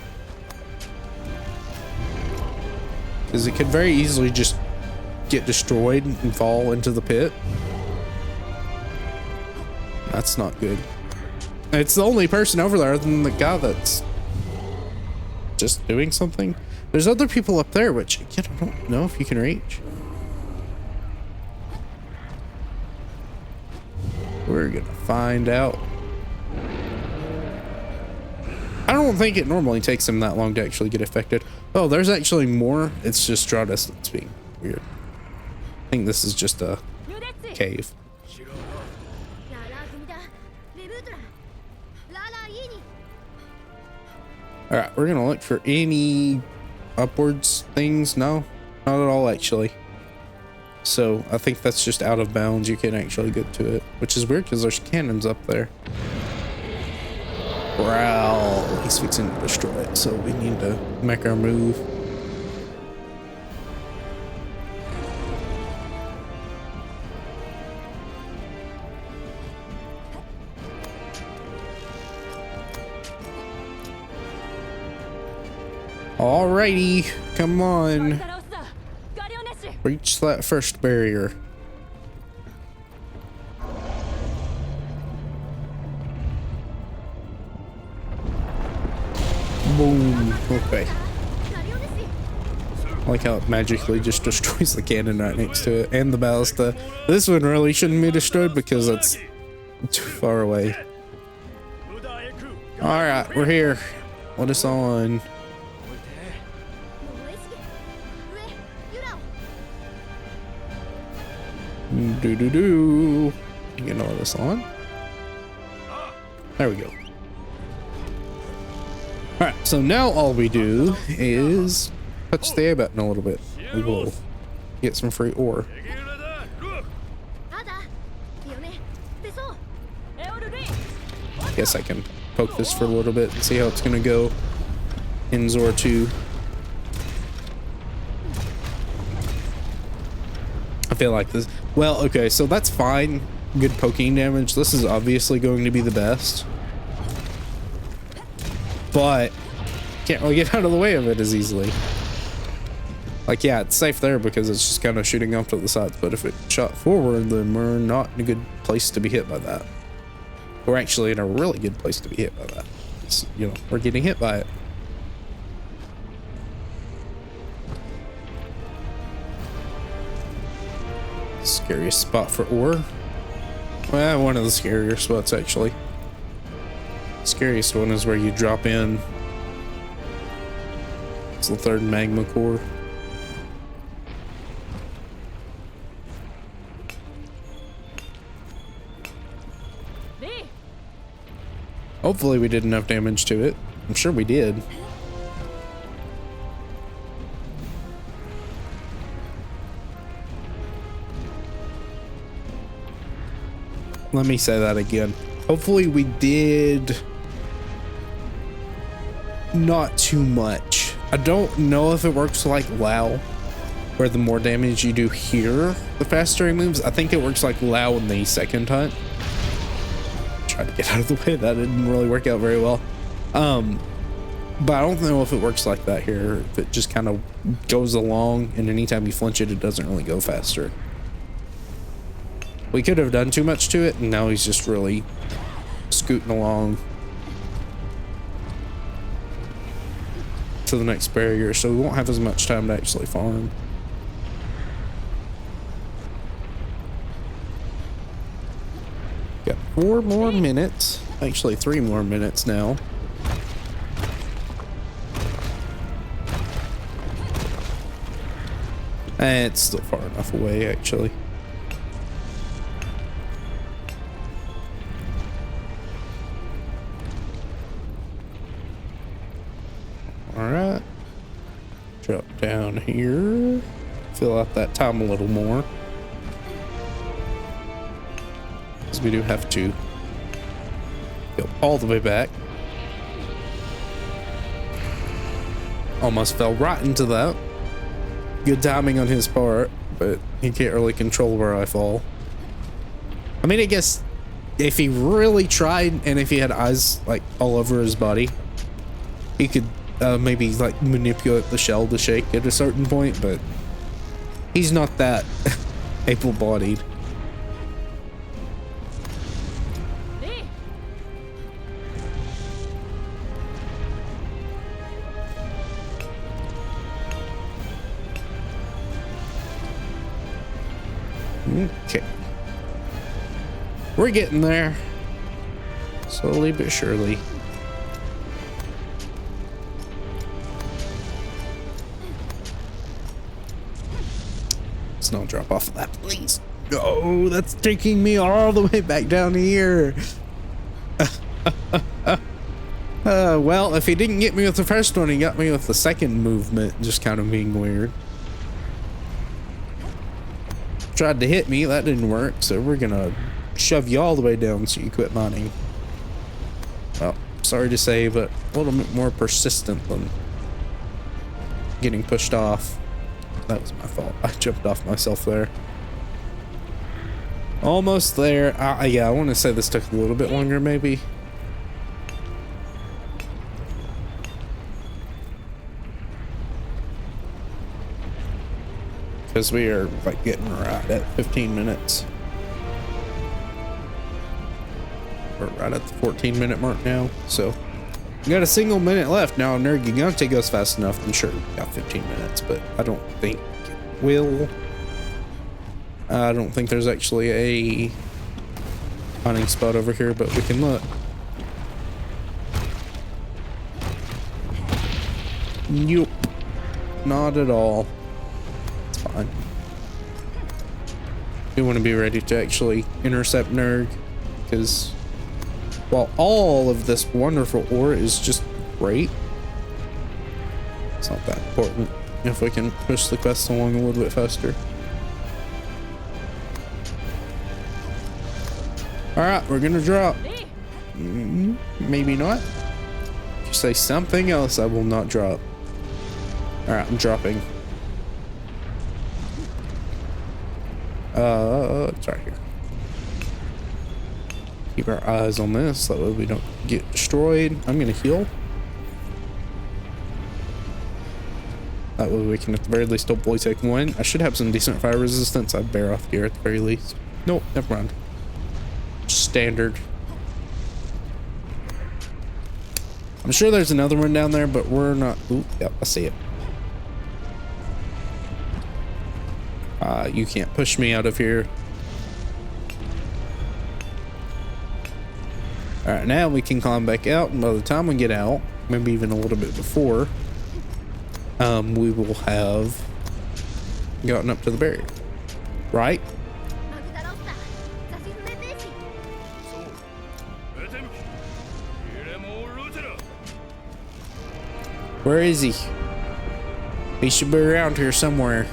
because it could very easily just get destroyed and fall into the pit. That's not good. It's the only person over there other than the guy that's just doing something. There's other people up there, which again, I don't know if you can reach. We're gonna find out. I don't think it normally takes him that long to actually get affected. Oh, there's actually more. It's just draw distance being weird. I think this is just a cave. All right, we're gonna look for any upwards things. No, not at all actually. So I think that's just out of bounds. You can't actually get to it, which is weird because there's cannons up there. Growl. He's fixing to destroy it, so we need to make our move. Alrighty, come on. Reach that first barrier. Boom. Okay. I like how it magically just destroys the cannon right next to it and the ballista. This one really shouldn't be destroyed because it's too far away. Alright, we're here. Let us on. Do. You can let us on. There we go. Alright, so now all we do is touch the A button a little bit. We will get some free ore. Guess I can poke this for a little bit and see how it's gonna go in Zor 2. I feel like this. Well, okay, so that's fine. Good poking damage. This is obviously going to be the best. But can't really get out of the way of it as easily. Like, yeah, it's safe there because it's just kind of shooting off to the sides. But if it shot forward, then we're not in a good place to be hit by that. We're actually in a really good place to be hit by that. It's, you know, we're getting hit by it. Scariest spot for ore. Well, one of the scarier spots, actually. Scariest one is where you drop in. It's the third magma core. Hopefully we did enough damage to it. I'm sure we did. Let me say that again. Hopefully we did not too much. I don't know if it works like WoW, where the more damage you do here, the faster he moves. I think it works like WoW in the second hunt. Tried to get out of the way. That didn't really work out very well. But I don't know if it works like that here. If it just kind of goes along, and anytime you flinch it, it doesn't really go faster. We could have done too much to it, and now he's just really scooting along to the next barrier, so we won't have as much time to actually farm. Got 4 more minutes, actually 3 more minutes now. And it's still far enough away, actually. Alright. Drop down here. Fill out that time a little more. Because we do have to go all the way back. Almost fell right into that. Good timing on his part, but he can't really control where I fall. I mean, I guess if he really tried and if he had eyes like all over his body, he could maybe like manipulate the shell to shake at a certain point, but he's not that able-bodied. Okay. We're getting there. Slowly but surely. Let's not drop off of that, please. No, that's taking me all the way back down here. Well, if he didn't get me with the first one, he got me with the second movement, just kind of being weird. Tried to hit me, that didn't work, so we're gonna shove you all the way down so you quit mining. Well, sorry to say, but a little bit more persistent than getting pushed off. That was my fault. I jumped off myself there. Almost there. Yeah, I want to say this took a little bit longer, maybe. Because we are like getting right at 15 minutes. We're right at the 14-minute mark now. So we got a single minute left. Now, Nergigante goes fast enough. I'm sure we got 15 minutes, but I don't think it will. I don't think there's actually a hunting spot over here, but we can look. Nope. Not at all. Fine. We want to be ready to actually intercept Nerg, because while all of this wonderful ore is just great, it's not that important if we can push the quest along a little bit faster. Alright, we're gonna drop. Maybe not. If you say something else, I will not drop. Alright, I'm dropping. It's right here. Keep our eyes on this, that way we don't get destroyed. I'm gonna heal. That way we can at the very least hopefully take one. I should have some decent fire resistance. I'd bear off here at the very least. Nope, never mind. Standard. I'm sure there's another one down there, but we're not. Ooh, yep, I see it. You can't push me out of here. All right, now we can climb back out, and by the time we get out, maybe even a little bit before, we will have gotten up to the barrier, right? Where is he? He should be around here somewhere.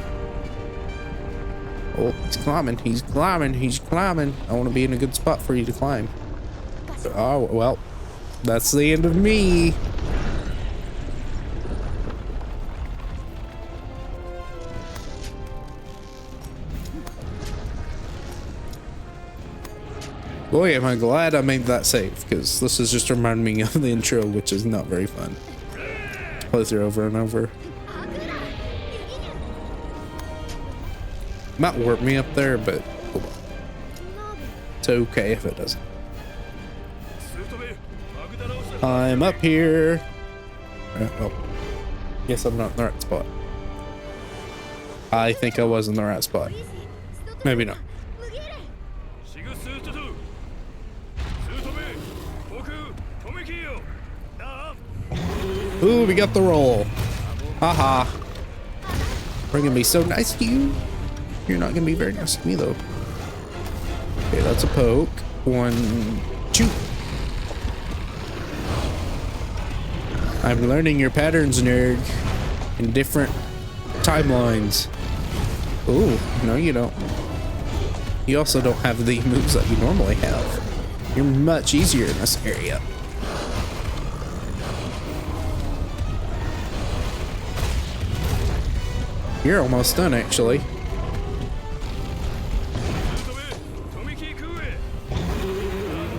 Oh, he's climbing, he's climbing, he's climbing. I want to be in a good spot for you to climb. Oh, well, that's the end of me. Boy, am I glad I made that save, because this is just reminding me of the intro, which is not very fun. Play through over and over. Might warp me up there, but it's okay if it doesn't. I'm up here. Oh, guess I'm not in the right spot. I think I was in the right spot. Maybe not. Ooh, we got the roll. Haha. We're gonna be so nice to you. You're not gonna be very nice to me though. Okay, that's a poke. 1, 2. I'm learning your patterns, nerd, in different timelines. Ooh, no you don't. You also don't have the moves that you normally have. You're much easier in this area. You're almost done, actually.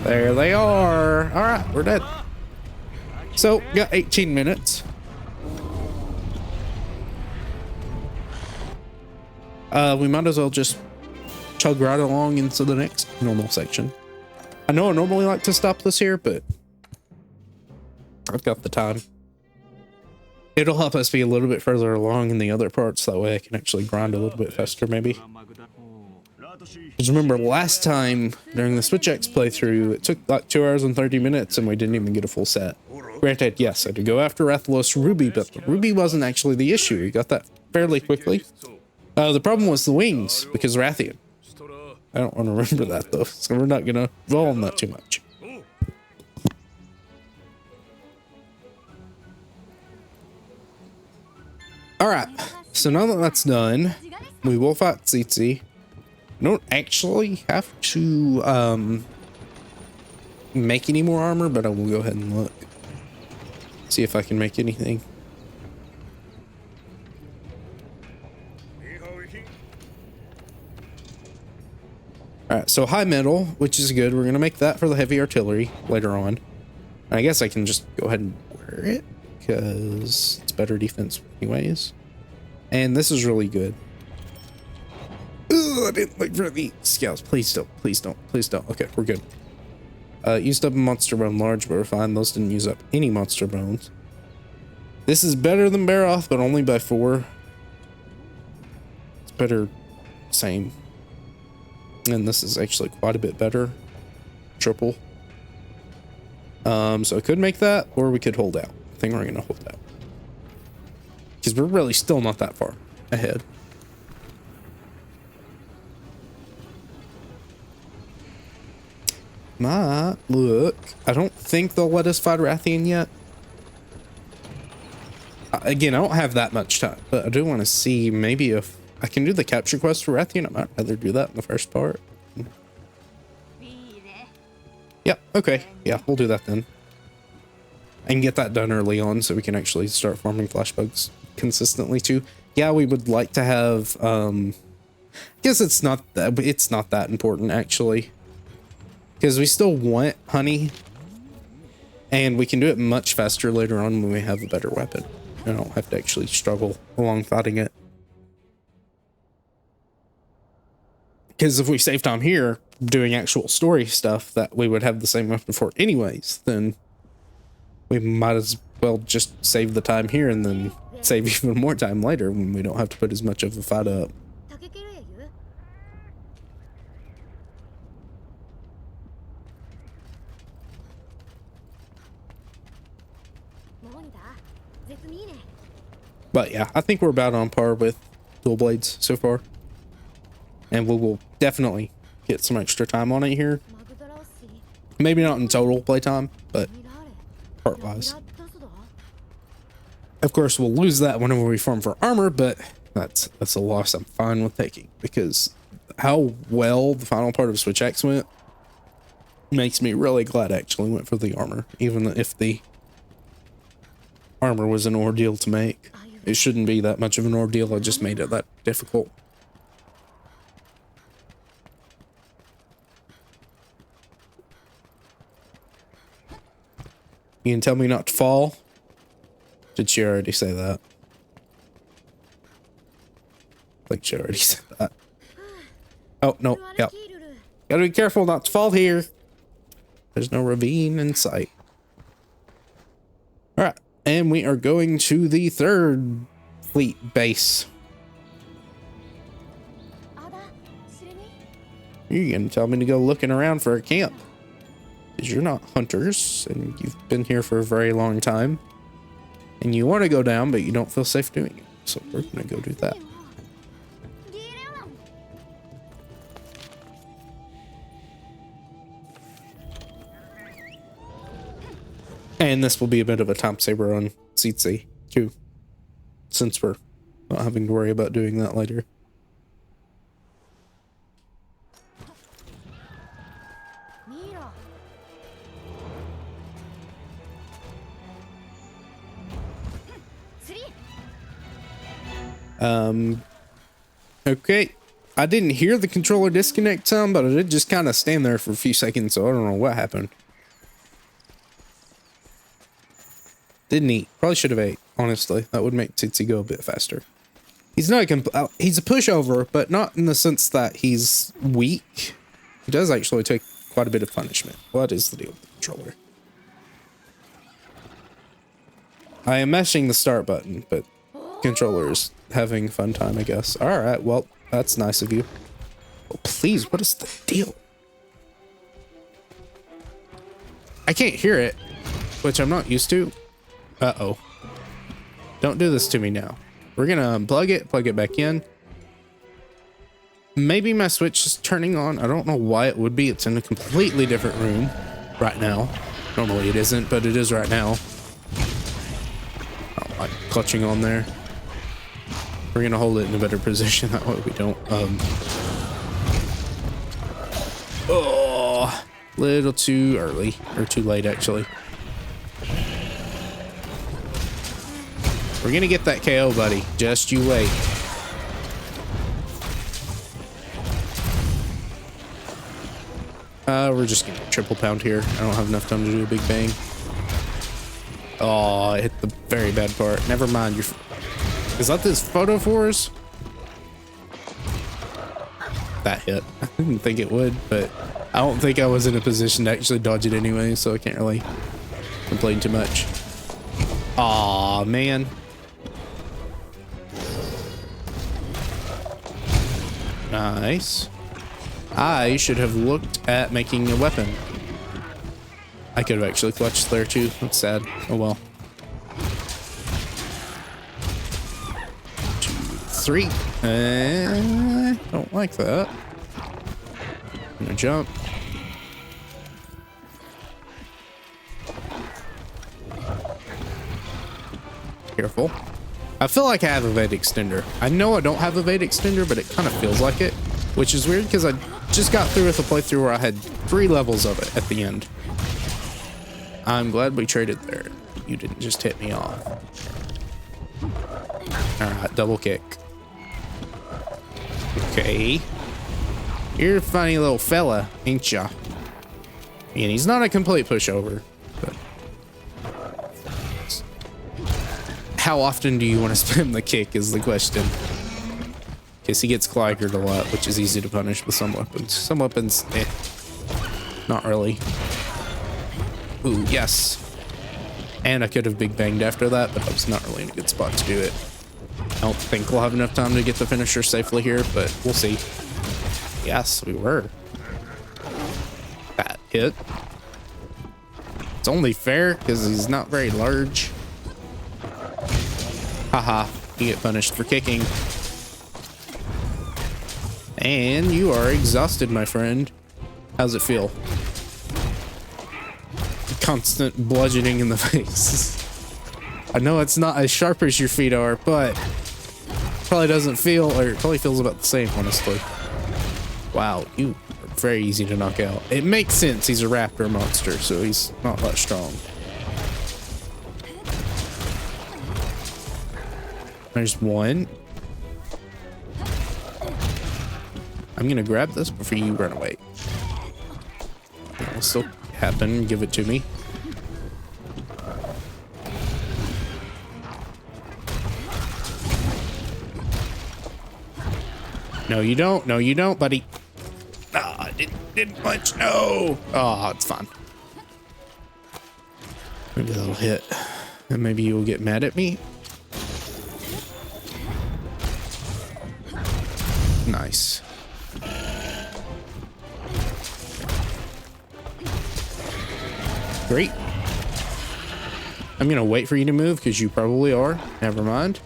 There they are. All right, we're dead. So, got 18 minutes. We might as well just chug right along into the next normal section. I know I normally like to stop this here, but I've got the time. It'll help us be a little bit further along in the other parts, that way I can actually grind a little bit faster, maybe. Because remember, last time during the Switch X playthrough, it took like 2 hours and 30 minutes and we didn't even get a full set. Granted, yes, I had to go after Rathalos Ruby, but the Ruby wasn't actually the issue. You got that fairly quickly. The problem was the wings, because Rathian. I don't want to remember that though, so we're not going to dwell on that too much. Alright, so now that that's done, we will fight Tsitsi. I don't actually have to make any more armor, but I will go ahead and look. See if I can make anything. Alright, so high metal, which is good. We're going to make that for the heavy artillery later on. And I guess I can just go ahead and wear it, because it's better defense anyways. And this is really good. Ugh, I didn't look for the scouts. Please don't, please don't, please don't. Okay, we're good. Used up a monster bone large, but we're fine. Those didn't use up any monster bones. This is better than Baroth, but only by 4. It's better, same. And this is actually quite a bit better. Triple. So I could make that, or we could hold out. I think we're gonna hold out. Because we're really still not that far ahead. Look, I don't think they'll let us fight Rathian yet. Again, I don't have that much time, but I do want to see maybe if I can do the capture quest for Rathian. I might rather do that in the first part. Yeah, okay. Yeah, we'll do that then. And get that done early on so we can actually start farming flashbugs consistently too. Yeah, we would like to have Guess it's not that important actually, because we still want honey, and we can do it much faster later on when we have a better weapon. I don't have to actually struggle along fighting it. Because if we save time here doing actual story stuff that we would have the same weapon for anyways, then we might as well just save the time here and then save even more time later when we don't have to put as much of a fight up. But yeah, I think we're about on par with dual blades so far. And we will definitely get some extra time on it here. Maybe not in total playtime, but part-wise. Of course, we'll lose that whenever we farm for armor, but that's a loss I'm fine with taking, because how well the final part of Switch Axe went makes me really glad I actually went for the armor, even if the armor was an ordeal to make. It shouldn't be that much of an ordeal, I just made it that difficult. You can tell me not to fall? Did she already say that? Like she already said that. Oh, no, yep. Gotta be careful not to fall here. There's no ravine in sight. Alright, and we are going to the third fleet base. You're gonna tell me to go looking around for a camp. Because you're not hunters, and you've been here for a very long time. And you want to go down, but you don't feel safe doing it. So we're gonna go do that. And this will be a bit of a time saver on Tsetse, too. Since we're not having to worry about doing that later. Okay. I didn't hear the controller disconnect sound, but it did just kind of stand there for a few seconds, so I don't know what happened. Didn't eat. Probably should have ate, honestly. That would make Tsetse go a bit faster. He's not he's a pushover, but not in the sense that he's weak. He does actually take quite a bit of punishment. What is the deal with the controller? I am mashing the start button, but controller's having a fun time, I guess. Alright, well, that's nice of you. Oh, please, what is the deal? I can't hear it, which I'm not used to. Uh-oh. Don't do this to me now. We're gonna unplug it, plug it back in. Maybe my Switch is turning on. I don't know why it would be. It's in a completely different room right now. Normally it isn't, but it is right now. I don't like clutching on there. We're gonna hold it in a better position, that way we don't, oh, little too early, or too late, actually. We're gonna get that KO, buddy. Just you wait. We're just gonna triple pound here. I don't have enough time to do a big bang. Oh, I hit the very bad part. Never mind, you're... Is that this photo for us? That hit. I didn't think it would, but I don't think I was in a position to actually dodge it anyway, so I can't really complain too much. Aw, man. Nice. I should have looked at making a weapon. I could have actually clutched there too. That's sad. Oh well. 2, 3. Don't like that. I'm gonna jump. Careful. I feel like I have a Evade Extender. I know I don't have a Evade Extender, but it kind of feels like it, which is weird because I just got through with a playthrough where I had 3 levels of it at the end. I'm glad we traded there. You didn't just hit me off. Alright, double kick. Okay. You're a funny little fella, ain't ya? And he's not a complete pushover. But how often do you want to spam the kick is the question. Because he gets cloggered a lot, which is easy to punish with some weapons. Some weapons, not really. Ooh, yes. And I could have big banged after that, but I was not really in a good spot to do it. I don't think we'll have enough time to get the finisher safely here, but we'll see. Yes, we were. That hit. It's only fair because he's not very large. Haha, you get punished for kicking. And you are exhausted, my friend. How's it feel? Constant bludgeoning in the face. I know it's not as sharp as your feet are, but probably doesn't feel, or it probably feels about the same, honestly. Wow, you are very easy to knock out. It makes sense. He's a raptor monster, so he's not that strong. There's one. I'm gonna grab this before you run away. It'll still happen. Give it to me. No, you don't. No, you don't, buddy. Ah, didn't punch. No. Oh, it's fine. Maybe that'll hit. And maybe you'll get mad at me. Nice. Great. I'm gonna wait for you to move because you probably are. Never mind.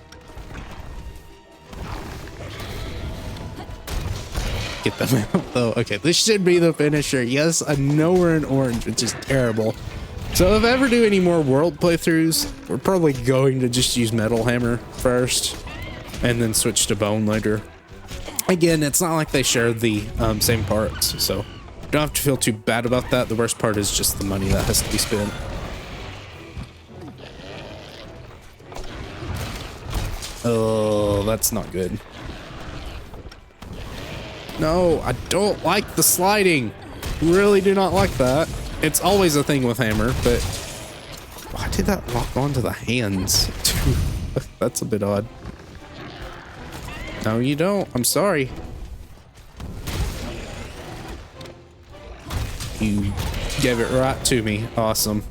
Get them out though. Okay, this should be the finisher. Yes, I know we're in orange, which is terrible. So if I ever do any more world playthroughs, we're probably going to just use Metal Hammer first and then switch to Bone later. Again, it's not like they share the same parts, so don't have to feel too bad about that. The worst part is just the money that has to be spent. Oh, that's not good. No, I don't like the sliding. Really do not like that. It's always a thing with hammer, but why did that lock onto the hands? That's a bit odd. No, you don't. I'm sorry. You gave it right to me. Awesome.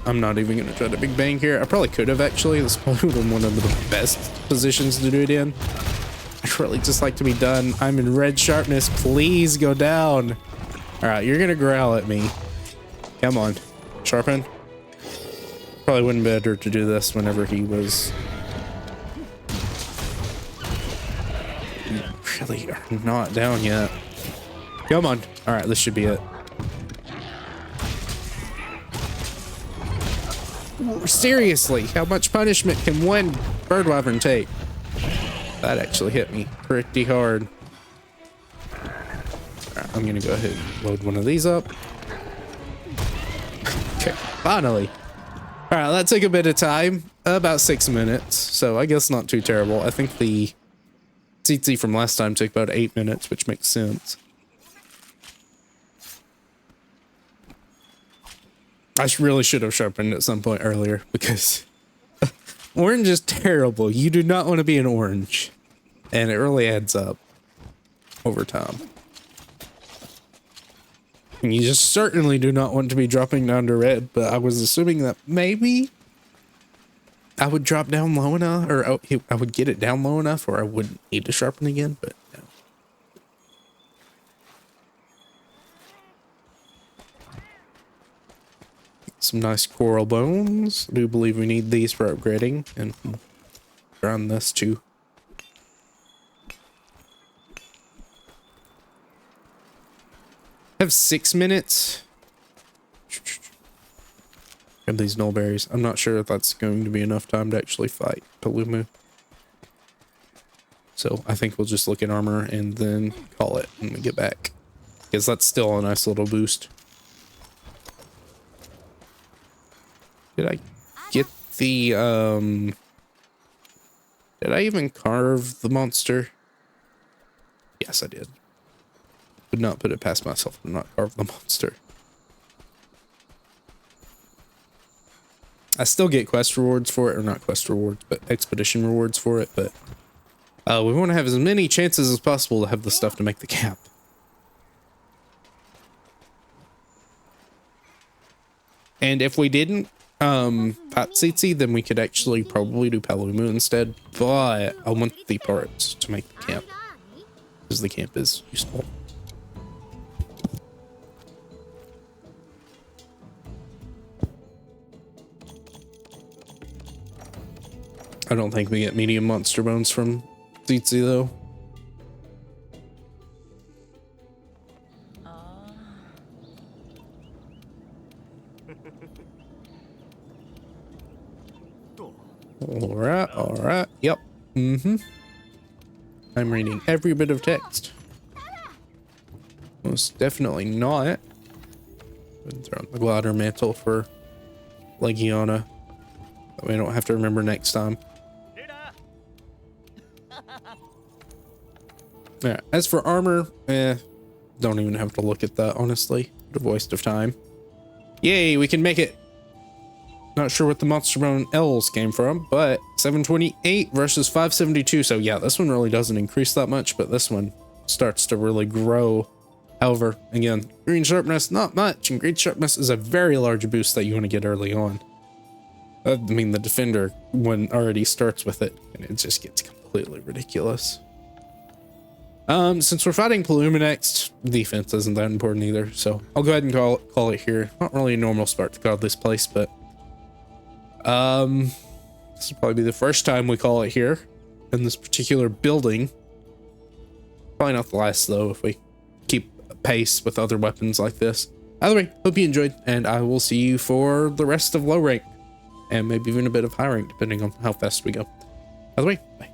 I'm not even going to try to big bang here. I probably could have, actually. This probably would have been one of the best positions to do it in. I'd really just like to be done. I'm in red sharpness. Please go down. All right, you're going to growl at me. Come on. Sharpen. Probably wouldn't be better to do this whenever he was... You really are not down yet. Come on. All right, this should be it. Seriously, how much punishment can one bird wyvern take? That actually hit me pretty hard. All right, I'm gonna go ahead and load one of these up. Okay, finally. All right, that took a bit of time, about 6 minutes, so I guess not too terrible. I think the tsetse from last time took about 8 minutes, which makes sense. I really should have sharpened at some point earlier because orange is terrible. You do not want to be an orange, and it really adds up over time. And you just certainly do not want to be dropping down to red, but I was assuming that maybe I would drop down low enough, or I would get it down low enough, or I wouldn't need to sharpen again, but no. Some nice coral bones. I do believe we need these for upgrading, and grind this too. I have 6 minutes. Grab these null berries. I'm not sure if that's going to be enough time to actually fight Palumu. So I think we'll just look at armor and then call it when we get back, because that's still a nice little boost. Did I get the, did I even carve the monster? Yes, I did. Would not put it past myself to not carve the monster. I still get quest rewards for it, or not quest rewards, but expedition rewards for it, but we want to have as many chances as possible to have the stuff to make the cap. And if we didn't fight Tsitsi, then we could actually probably do Palumu instead, but I want the parts to make the camp, because the camp is useful. I don't think we get medium monster bones from Tsitsi though. All right, yep. I'm reading every bit of text. Most definitely not. Throw on the glider mantle for Legiana. That we don't have to remember next time. Yeah, as for armor, don't even have to look at that, honestly. What a waste of time. Yay, we can make it. Not sure what the monster bone L's came from, but 728 versus 572. So yeah, this one really doesn't increase that much, but this one starts to really grow. However, again, green sharpness, not much, and green sharpness is a very large boost that you want to get early on. I mean, the defender one already starts with it, and it just gets completely ridiculous. Since we're fighting Paluma next, defense isn't that important either, so I'll go ahead and call it here. Not really a normal start to call this place, but this will probably be the first time we call it here in this particular building. Probably not the last though, if we keep pace with other weapons like this. Either way, hope you enjoyed, and I will see you for the rest of low rank, and maybe even a bit of high rank, depending on how fast we go. Either way, bye.